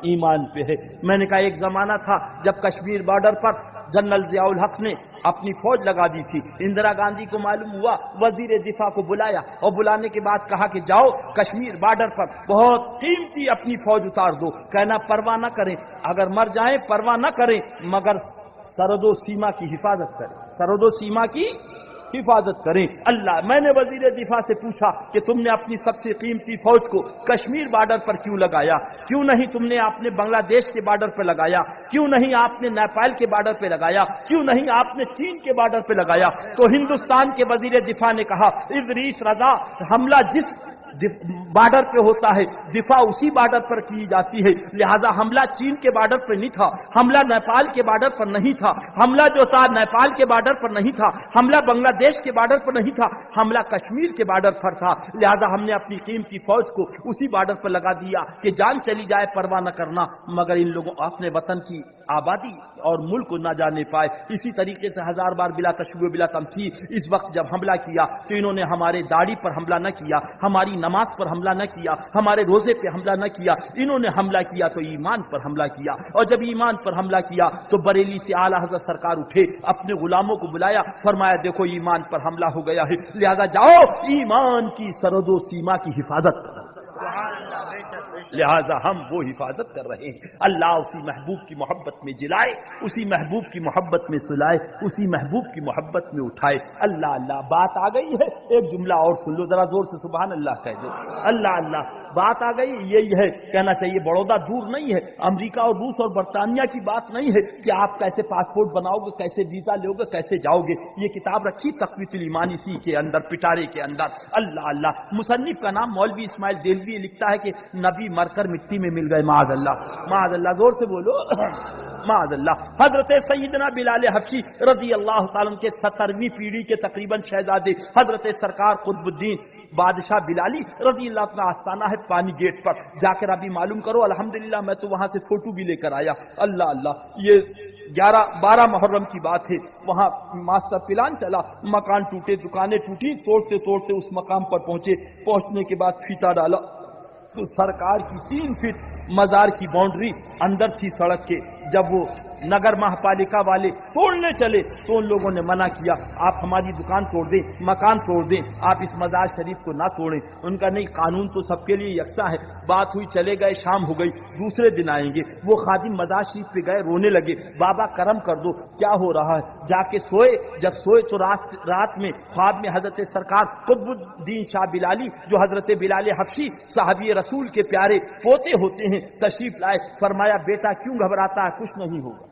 ایمان پہ ہے. میں نے کہا ایک زمانہ تھا جب کشمیر بارڈر پر جنرل ضیاء الحق نے اپنی فوج لگا دی تھی. اندرا گاندھی کو معلوم ہوا, وزیر دفاع کو بلایا اور بلانے کے بعد کہا کہ جاؤ کشمیر بارڈر پر بہت قیمتی اپنی فوج اتار دو. کہنا پرواہ نہ کریں, اگر مر جائیں پرواہ نہ کریں, مگر سرحد و سیما کی حفاظت کریں, سرحد و سیما کی حفاظت کریں. اللہ, میں نے وزیر دفاع سے پوچھا کہ تم نے اپنی سب سے قیمتی فوج کو کشمیر بارڈر پر کیوں لگایا؟ کیوں نہیں تم نے آپ نے بنگلہ دیش کے بارڈر پر لگایا؟ کیوں نہیں آپ نے نیپال کے بارڈر پہ لگایا؟ کیوں نہیں آپ نے چین کے بارڈر پہ لگایا؟ تو ہندوستان کے وزیر دفاع نے کہا, ادریس رضا, حملہ جس بارڈر پہ ہوتا ہے دفاع اسی بارڈر پر کی جاتی ہے, لہذا حملہ چین کے بارڈر پر نہیں تھا, حملہ نیپال کے بارڈر پر نہیں تھا, حملہ جو تھا نیپال کے بارڈر پر نہیں تھا, حملہ بنگلہ دیش کے بارڈر پر نہیں تھا, حملہ کشمیر کے بارڈر پر تھا. لہذا ہم نے اپنی قیمتی فوج کو اسی بارڈر پر لگا دیا کہ جان چلی جائے پرواہ نہ کرنا, مگر ان لوگوں اپنے وطن کی آبادی اور ملک کو نہ جانے پائے. اسی طریقے سے ہزار بار بلا تشبیہ بلا تمثیل اس وقت جب حملہ کیا تو انہوں نے ہمارے داڑھی پر حملہ نہ کیا, ہماری نماز پر حملہ نہ کیا, ہمارے روزے پہ حملہ نہ کیا, انہوں نے حملہ کیا تو ایمان پر حملہ کیا. اور جب ایمان پر حملہ کیا تو بریلی سے اعلیٰ حضرت سرکار اٹھے, اپنے غلاموں کو بلایا, فرمایا دیکھو ایمان پر حملہ ہو گیا ہے, لہذا جاؤ ایمان کی سرحد و سیما کی حفاظت کرو. لہذا ہم وہ حفاظت کر رہے ہیں. اللہ اسی محبوب کی محبت میں جلائے, اسی محبوب کی محبت میں سلائے, اسی محبوب کی محبت میں اٹھائے. اللہ اللہ, بات آ گئی ہے. ایک جملہ اور سن لو, ذرا زور سے سبحان اللہ کہہ دو. اللہ اللہ, بات آ گئی. یہی ہے کہنا چاہیے, بڑودا دور نہیں ہے, امریکہ اور روس اور برطانیہ کی بات نہیں ہے کہ آپ کیسے پاسپورٹ بناؤ گے, کیسے ویزا لو گے, کیسے جاؤ گے. یہ کتاب رکھی تقویت الایمان اسی کے اندر, پٹارے کے اندر. اللہ اللہ, مصنف کا نام مولوی اسماعیل دہلوی لکھتا ہے کہ نبی مر کر مٹی میں مل گئے. معاذ اللہ, معاذ اللہ, زور سے بولو معاذ اللہ. حضرت سیدنا بلال حبشی رضی اللہ تعالیٰ کے 17ویں پیڑھی کے تقریباً شہزادے حضرت سرکار قطب الدین بادشاہ بلالی رضی اللہ تعالیٰ آستانہ ہے پانی گیٹ پر, جا کر ابھی معلوم کرو. الحمدللہ میں تو وہاں سے فوٹو بھی لے کر آیا. اللہ اللہ, یہ 11-12 محرم کی بات ہے. وہاں ماسٹر پلان چلا, مکان ٹوٹے, دکانیں ٹوٹی, توڑتے توڑتے اس مقام پر پہنچے. پہنچنے کے بعد فیتا ڈالا تو سرکار کی 3 فٹ مزار کی باؤنڈری اندر تھی سڑک کے. جب وہ نگر مہاپالکا والے توڑنے چلے تو ان لوگوں نے منع کیا, آپ ہماری دکان توڑ دیں, مکان توڑ دیں, آپ اس مزار شریف کو نہ توڑیں. ان کا نہیں, قانون تو سب کے لیے یکساں ہے. بات ہوئی, چلے گئے, شام ہو گئی, دوسرے دن آئیں گے. وہ خادم مزار شریف پہ گئے, رونے لگے, بابا کرم کر دو, کیا ہو رہا ہے. جا کے سوئے. جب سوئے تو رات میں خواب میں حضرت سرکار قطب الدین شاہ بلالی جو حضرت بلال حبشی صحابی رسول کے پیارے پوتے ہوتے ہیں تشریف لائے. فرمایا بیٹا کیوں گھبراتا ہے, کچھ نہیں ہوگا.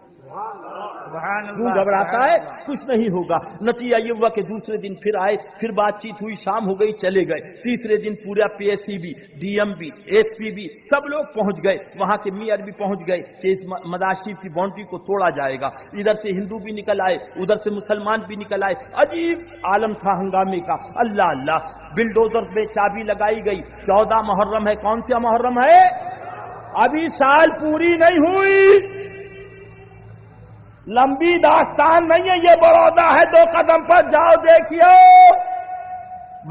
کیوں گھبراتا ہے, کچھ نہیں ہوگا. نتیجہ یہ ہوا کہ دوسرے دن پھر آئے, پھر بات چیت ہوئی, شام ہو گئی, چلے گئے. تیسرے دن پورا پی ایس سی بھی, ڈی ایم بھی, ایس پی بھی, سب لوگ پہنچ گئے. وہاں کے میئر بھی پہنچ گئے کہ اس مزار شریف کی باؤنڈری کو توڑا جائے گا. ادھر سے ہندو بھی نکل آئے, ادھر سے مسلمان بھی نکل آئے. عجیب عالم تھا ہنگامے کا. اللہ اللہ, بلڈوزر میں چابی لگائی گئی. 14 محرم ہے. کون سا محرم ہے؟ ابھی سال پوری نہیں ہوئی, لمبی داستان نہیں ہے, یہ بڑودا ہے. 2 قدم پر جاؤ, دیکھیے,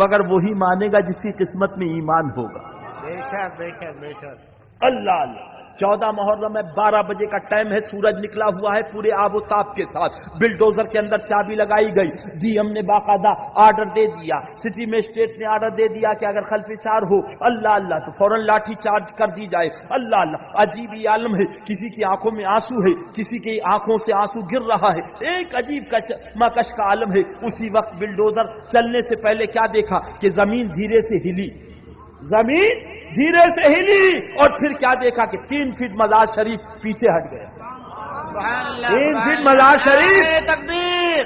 مگر وہی مانے گا جس کی قسمت میں ایمان ہوگا. بے شک بے شک بے شک. اللہ اللہ, 14 محرم ہے, 12 بجے کا ٹائم ہے, سورج نکلا ہوا ہے پورے آب و تاب کے ساتھ. بلڈوزر کے اندر چابی لگائی گئی. ڈی ایم نے باقاعدہ آرڈر دے دیا, سٹی میجسٹریٹ نے آرڈر دے دیا کہ اگر خلف چار ہو, اللہ اللہ, تو فوراً لاٹھی چارج کر دی جائے. اللہ اللہ, عجیب ہی عالم ہے. کسی کی آنکھوں میں آنسو ہے, کسی کی آنکھوں سے آنسو گر رہا ہے. ایک عجیب مکش کا عالم ہے. اسی وقت بلڈوزر چلنے سے پہلے کیا دیکھا کہ زمین دھیرے سے ہلی, زمین دھیرے سے ہلی, اور پھر کیا دیکھا کہ 3 فٹ مزار شریف پیچھے ہٹ گیا. 3 فٹ مزار شریف. تکبیر,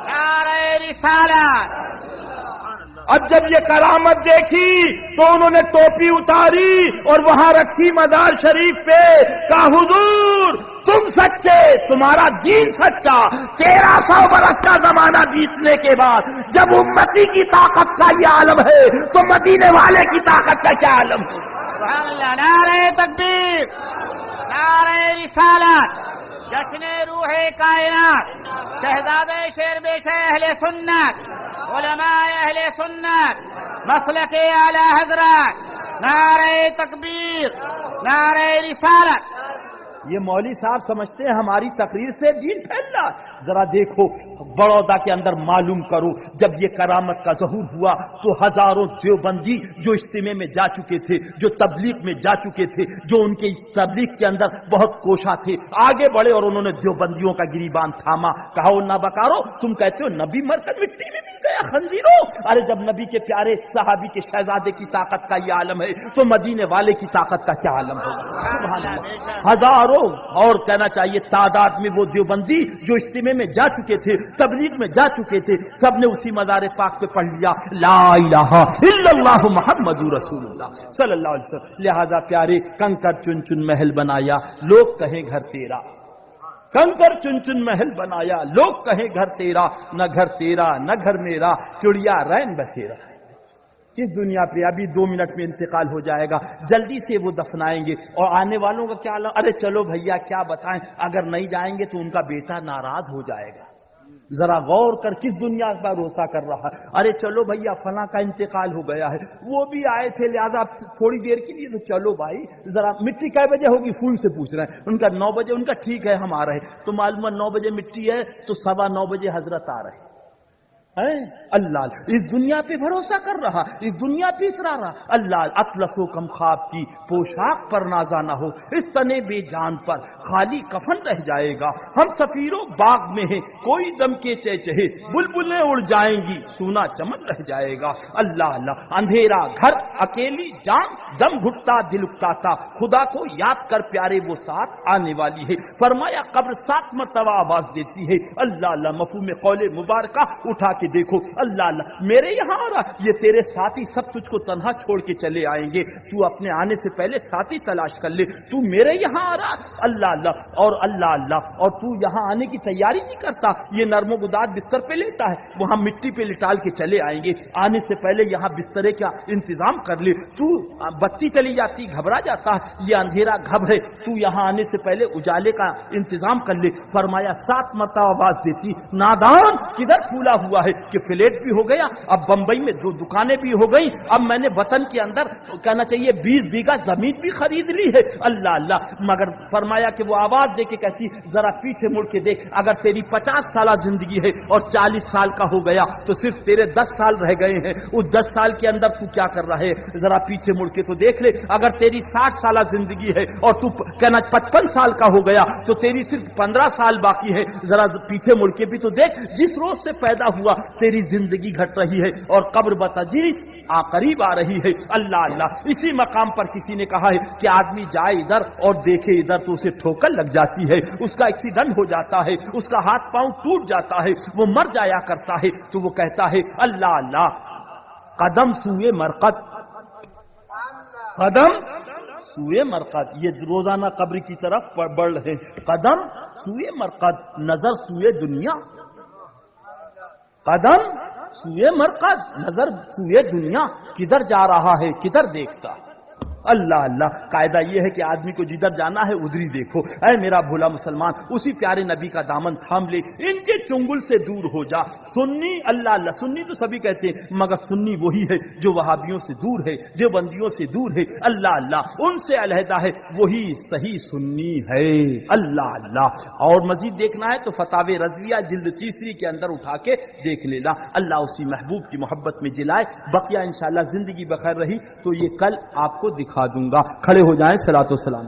نعرہ رسالت. اب جب یہ کرامت دیکھی تو انہوں نے ٹوپی اتاری اور وہاں رکھی مزار شریف پہ. کہا حضور تم سچے, تمہارا دین سچا. 1300 برس کا زمانہ بیتنے کے بعد جب امتی کی طاقت کا یہ عالم ہے تو مدینے والے کی طاقت کا کیا عالم ہے. سبحان اللہ. نعرہ تکبیر, نعرہ رسالت. جشن روح کائنات, شہزادہ شیر بے شہ اہل سنت, علماء اہل سنت, مسلک اعلی حضرت. نعرہ تکبیر, نعرہ رسالت. یہ مولوی صاحب سمجھتے ہیں ہماری تقریر سے دین پھیل رہا ہے. ذرا دیکھو بڑودا کے اندر معلوم کرو، جب یہ کرامت کا ظہور ہوا تو ہزاروں دیوبندی جو اجتماع میں جا چکے تھے، جو تبلیغ میں جا چکے تھے، جو ان کے تبلیغ کے اندر بہت کوشاں تھے، آگے بڑھے اور انہوں نے دیوبندیوں کا گریبان تھاما، کہا نہ بکارو، تم کہتے ہو نبی مر کر مٹی میں مل گیا خنزیرو، ارے جب نبی کے پیارے صحابی کے شہزادے کی طاقت کا یہ عالم ہے تو مدینے والے کی طاقت کا کیا عالم ہوگا؟ سبحان اللہ، ہزاروں اور کہنا چاہیے تعداد میں وہ دیوبندی جو اجتماع میں جا چکے تھے، تبلیغ میں جا چکے تھے، سب نے اسی مزار پاک پہ پڑھ لیا لا الہ الا اللہ محمد رسول اللہ صلی اللہ علیہ وسلم۔ لہذا پیارے کنکر چن چن محل بنایا، لوگ کہیں گھر تیرا، کنکر چن چن محل بنایا، لوگ کہیں گھر تیرا، نہ گھر تیرا نہ گھر میرا، چڑیا رین بسیرا۔ کس دنیا پہ ابھی 2 منٹ میں انتقال ہو جائے گا، جلدی سے وہ دفنائیں گے، اور آنے والوں کا کیا حال؟ ارے چلو بھیا کیا بتائیں، اگر نہیں جائیں گے تو ان کا بیٹا ناراض ہو جائے گا۔ ذرا غور کر کس دنیا پر بھروسہ کر رہا ہے، ارے چلو بھیا فلاں کا انتقال ہو گیا ہے، وہ بھی آئے تھے لہذا تھوڑی دیر کے لیے تو چلو بھائی، ذرا مٹی کئے بجے ہوگی فون سے پوچھ رہے ہیں، ان کا 9 بجے، ان کا ٹھیک ہے ہم آ رہے ہیں، تو معلوم ہے 9 بجے مٹی ہے تو 9:15 بجے حضرت آ رہے ہیں۔ اللہ اس دنیا پہ بھروسہ کر رہا، اس دنیا پہ اترا رہا، اللہ اطلس و کم خواب کی پوشاک پر نازا نہ ہو، اس تنے بے جان پر خالی کفن رہ جائے گا، ہم سفیروں باغ میں ہیں کوئی دم کے چہچہے، بلبلیں اڑ جائیں گی سونا چمن رہ جائے گا، اللہ اللہ اندھیرا گھر اکیلی جان دم گھٹتا دل اکتاتا، خدا کو یاد کر پیارے وہ ساتھ آنے والی ہے، فرمایا قبر 7 مرتبہ آواز دیتی ہے، اللہ اللہ مفہوم قول مبارکہ اٹھا کے دیکھو، اللہ اللہ میرے یہاں آ رہا، یہ تیرے ساتھی سب تجھ کو تنہا چھوڑ کے چلے آئیں گے، تو اپنے آنے سے پہلے ساتھی تلاش کر لے، تو میرے یہاں آ رہا، اللہ اللہ اور اللہ اللہ، اور تو یہاں آنے کی تیاری نہیں کرتا، یہ نرم و گداز بستر پہ لیٹا ہے، وہاں مٹی پہ لٹال کے چلے آئیں گے، آنے سے پہلے یہاں بسترے کا انتظام کر لے، تو بتی چلی جاتی گھبرا جاتا ہے، یہ اندھیرا گھب ہے، تو یہاں آنے سے پہلے اجالے کا انتظام کر لے، فرمایا 7 مرتبہ آواز دیتی، نادان کدھر پھولا ہوا ہے کہ فلیٹ بھی ہو گیا، اب بمبئی میں 2 دکانیں بھی ہو گئی، اب میں نے وطن کے اندر کہنا چاہیے 20 بیگھہ زمین بھی خرید لی ہے، اللہ اللہ، مگر فرمایا کہ وہ آواز دے کے کہتی ذرا پیچھے مڑ کے دیکھ، اگر تیری 50 سالہ زندگی ہے اور 40 سال کا ہو گیا تو صرف تیرے 10 سال رہ گئے ہیں، اس 10 سال کے اندر تو کیا کر رہا ہے، ذرا پیچھے مڑ کے تو دیکھ لے، اگر تیری 60 سالہ زندگی ہے اور تو کہنا 55 سال کا ہو گیا تو تیری صرف 15 سال باقی ہے، ذرا پیچھے مڑ کے بھی تو دیکھ، جس روز سے پیدا ہوا تیری زندگی گھٹ رہی ہے اور قبر بتجی قریب آ رہی ہے، اللہ اللہ، اسی مقام پر کسی نے کہا ہے کہ آدمی جائے ادھر اور دیکھے ادھر تو اسے ٹھوکر لگ جاتی ہے، اس کا ایکسیڈنٹ ہو جاتا ہے، اس کا ہاتھ پاؤں ٹوٹ جاتا ہے، وہ مر جایا کرتا ہے، تو وہ کہتا ہے اللہ اللہ قدم سوئے مرقد، قدم سوئے مرقد، یہ روزانہ قبر کی طرف بڑھ رہے ہیں، قدم سوئے مرقد نظر سوئے دنیا، قدم سوئے مرقد نظر سوئے دنیا، کدھر جا رہا ہے کدھر دیکھتا، اللہ اللہ، قاعدہ یہ ہے کہ آدمی کو جدھر جانا ہے ادھر ہی دیکھو، اے میرا بھولا مسلمان اسی پیارے نبی کا دامن تھام لے، ان کے چنگل سے دور ہو جا، سنی اللہ اللہ، سنی تو سبھی کہتے ہیں مگر سنی وہی ہے جو وہابیوں سے دور ہے، دیوبندیوں سے دور ہے، اللہ اللہ ان سے علیحدہ ہے، وہی صحیح سنی ہے، اللہ اللہ، اور مزید دیکھنا ہے تو فتاوی رضویہ جلد 3 کے اندر اٹھا کے دیکھ لینا، اللہ اسی محبوب کی محبت میں جلائے، بقیہ انشاءاللہ زندگی بخیر رہی تو یہ کل آپ کو دکھا دوں گا، کھڑے ہو جائیں، صلاۃ و سلام۔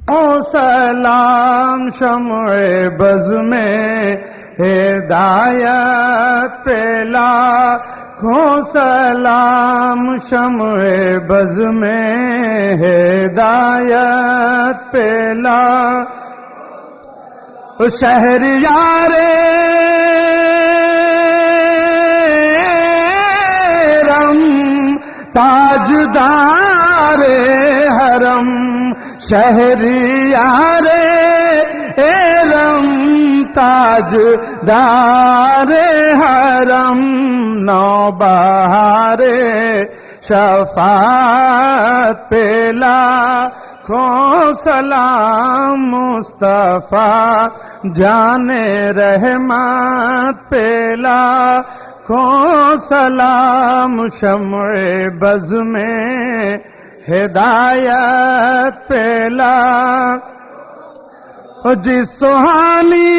او سلام شمع بز میں ہدایت پہلا، کھو سلام شمع بز میں ہدایت پہلا، شہریار تاجدار حرم، شہریار ارم تاجدار حرم، نوبہار شفاعت پہلا، کھو سلام مصطفیٰ جان رحمت پہلا، کو سلام شمع بز میں ہدایت پہلا، جس سہانی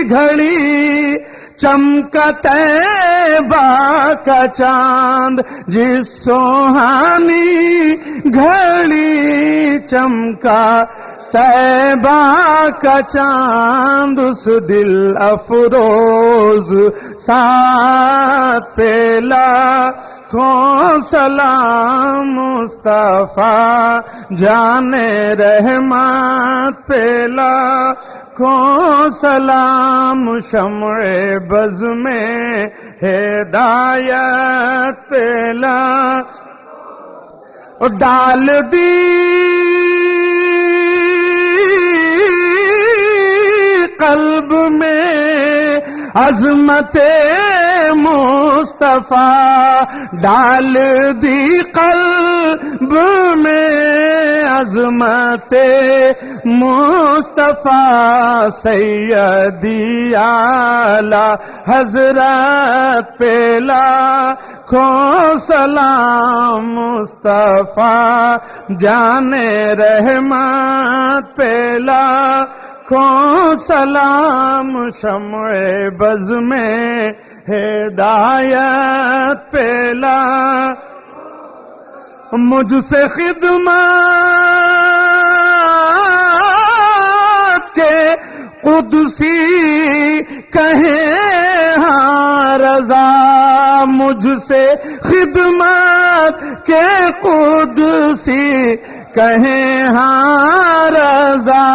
گھڑی چمکا طیبہ کا چاند، جس سہانی گھڑی چمکا طیبہ کا چاند، اس دل افروز ساتھ پیلا کھوں سلام مصطفیٰ جان رحمت پیلا کھوں سلام شمع بز میں ہدایت پیلا ڈال دی قلب میں عظمت مصطفیٰ، ڈال دی قلب میں عظمت مصطفیٰ، سیدی اعلی حضرت پیلا کھوں سلام مصطفیٰ جان رحمت پیلا کھوں سلام شمع بز میں ہدایت پیلا، مجھ سے خدمت کے قدسی کہیں ہاں رضا، مجھ سے خدمت کے قدسی کہیں ہاں رضا،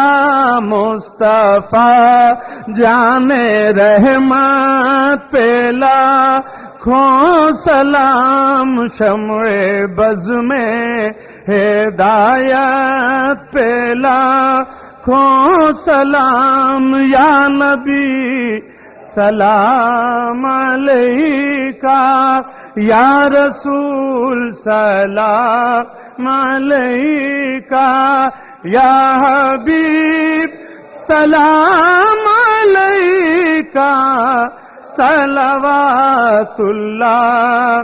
مصطفیٰ جان رحمت پیلا کھوں سلام شمع بز میں ہدایت پیلا کھوں سلام، یا نبی سلام علیکہ، یا رسول سلام علیکہ، یا حبیب سلام علیکہ، صلوات اللہ،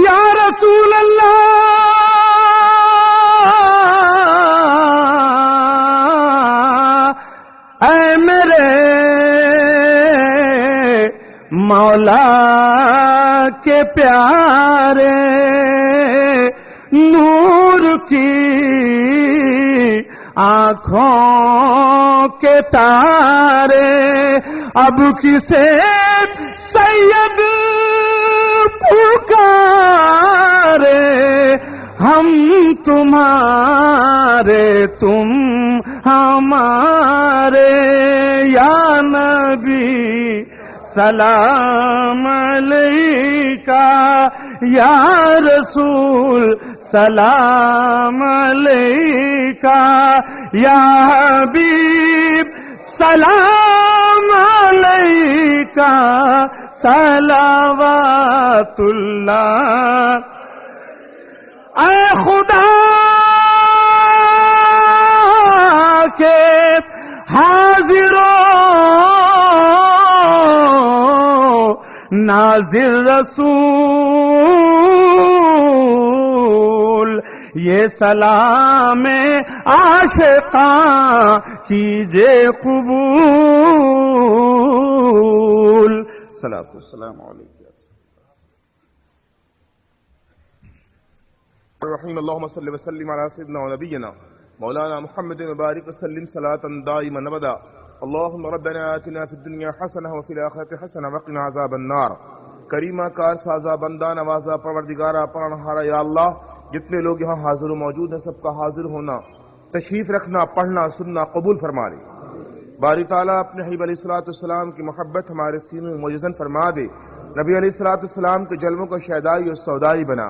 یا رسول اللہ اے میرے مولا کے پیارے، نور کی آنکھوں کے تارے، اب کسے سید پکارے، ہم تمہارے تم ہمارے، یا نبی سلام علیکہ، یا رسول سلام علیکہ، یا حبیب سلام علیکہ، صلوات اللہ، اے خدا کے حاضروں ناظر رسول، یہ سلام عاشقاں کیجے قبول، صلاۃ والسلام علیکم الرحیم، اللہم صلی وسلم علی سیدنا و نبینا مولانا محمد مبارک وسلم صلاة دائما ابدا، اللہم ربنا آتنا فی الدنیا حسنہ وفی الآخرۃ حسنہ وقنا عذاب النار۔ کریمہ کار سازا بندہ نوازا پروردگارہ پرنہارا، یا اللہ جتنے لوگ یہاں حاضر و موجود ہیں سب کا حاضر ہونا، تشریف رکھنا، پڑھنا سننا قبول فرما لے۔ باری تعالیٰ اپنے حبیب علیہ السلام کی محبت ہمارے سینوں میں موجزن فرما دے، نبی علیہ السلام کے جلووں کو شہدائی اور سودائی بنا۔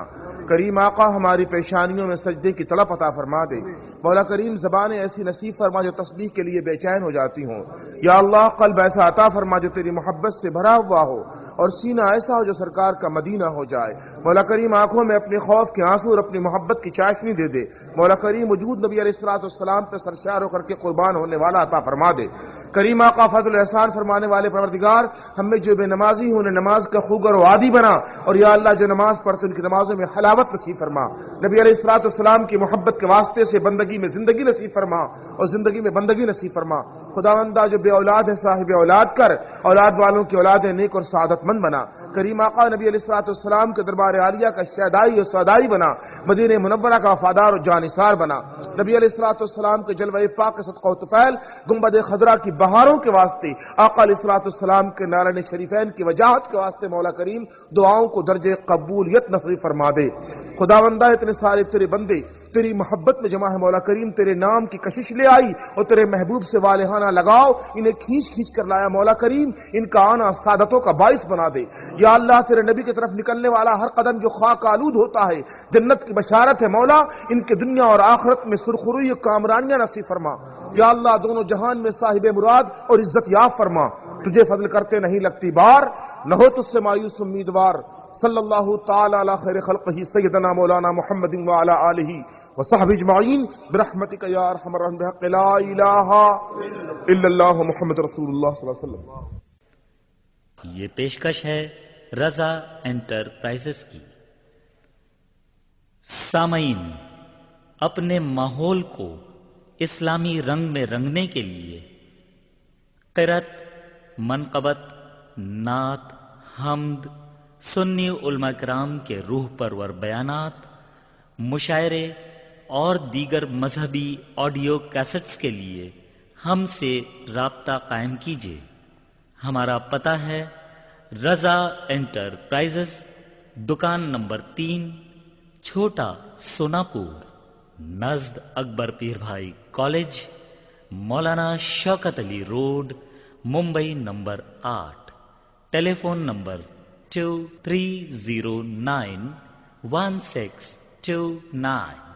کریم آقا ہماری پیشانیوں میں سجدے کی طلب عطا فرما دے۔ مولا کریم زبانیں ایسی نصیب فرما جو تسبیح کے لیے بے چین ہو جاتی ہوں۔ یا اللہ قلب ایسا عطا فرما جو تیری محبت سے بھرا ہوا ہو، اور سینہ ایسا ہو جو سرکار کا مدینہ ہو جائے. مولا کریم آنکھوں میں اپنے خوف کے آنسو اور اپنی محبت کی چاشنی دے دے. مولا کریم وجود نبی علیہ الصلوۃ والسلام پہ سرشار ہو کر کے قربان ہونے والا عطا فرما دے. کریم آقا فضل و احسان فرمانے والے پروردگار، ہم میں جو بے نمازی ہوں انہیں نماز کا خوگر و عادی بنا، اور یا اللہ جو نماز پڑھتے ان کی نمازوں میں حلاوت نصیب فرما. نبی علیہ الصلوۃ والسلام کی محبت کے واسطے سے بندگی میں زندگی نصیب فرما اور زندگی میں بندگی نصیب فرما. خداوندہ جو بے اولاد ہے صاحب اولاد کر، اولاد والوں کی اولادیں نیک اور سعادت مند بنا. کریم آقا نبی علیہ الصلوۃ والسلام کے دربار عالیہ کا شہدائی اور سعدائی بنا. مدینہ منورہ کا وفادار اور جانثار بنا. نبی علیہ الصلوۃ والسلام کے جلوہ پاک کے صدقہ و طفیل گنبد خضرا کی بہاروں کے واسطے، آقا علیہ الصلوۃ والسلام کے نارین شریفین کی وجاہت کے واسطے مولا کریم دعاؤں کو درجے قبولیت نصیب فرما دے. خداوندہ اتنے سارے تیرے بندے تیری محبت میں جمع ہے. مولا کریم تیرے نام کی کشش لے آئی اور تیرے محبوب سے والہانہ لگاؤ انہیں کھینچ کھینچ کر لایا. مولا کریم ان کا آنا سعادتوں کا باعث بنا دے. یا اللہ تیرے نبی کی طرف نکلنے والا ہر قدم جو خاک آلود ہوتا ہے جنت کی بشارت ہے. مولا ان کے دنیا اور آخرت میں سرخروئی و کامرانیاں نصیب فرما. یا اللہ دونوں جہان میں صاحب مراد اور عزت یاب فرما. تجھے فضل کرتے نہیں لگتی بار، نہ ہو تجھ سے مایوس امیدوار. صلی اللہ تعالی علی خیر خلقہ سیدنا مولانا محمد وعلی آلہ وصحبہ اجمعین برحمتک یا ارحم الراحمین بحق لا الہ الا اللہ محمد رسول اللہ صلی اللہ علیہ وسلم. یہ پیشکش ہے رضا انٹرپرائزز کی. سامعین، اپنے ماحول کو اسلامی رنگ میں رنگنے کے لیے قرأت، منقبت، نعت، حمد، سنی علماء کرام کے روح پرور بیانات، مشاعرے اور دیگر مذہبی آڈیو کیسٹس کے لیے ہم سے رابطہ قائم کیجیے. ہمارا پتہ ہے رضا انٹرپرائزز، دکان نمبر 3، چھوٹا سوناپور، نزد اکبر پیر بھائی کالج، مولانا شوکت علی روڈ، ممبئی نمبر 8. ٹیلی فون نمبر 23091629.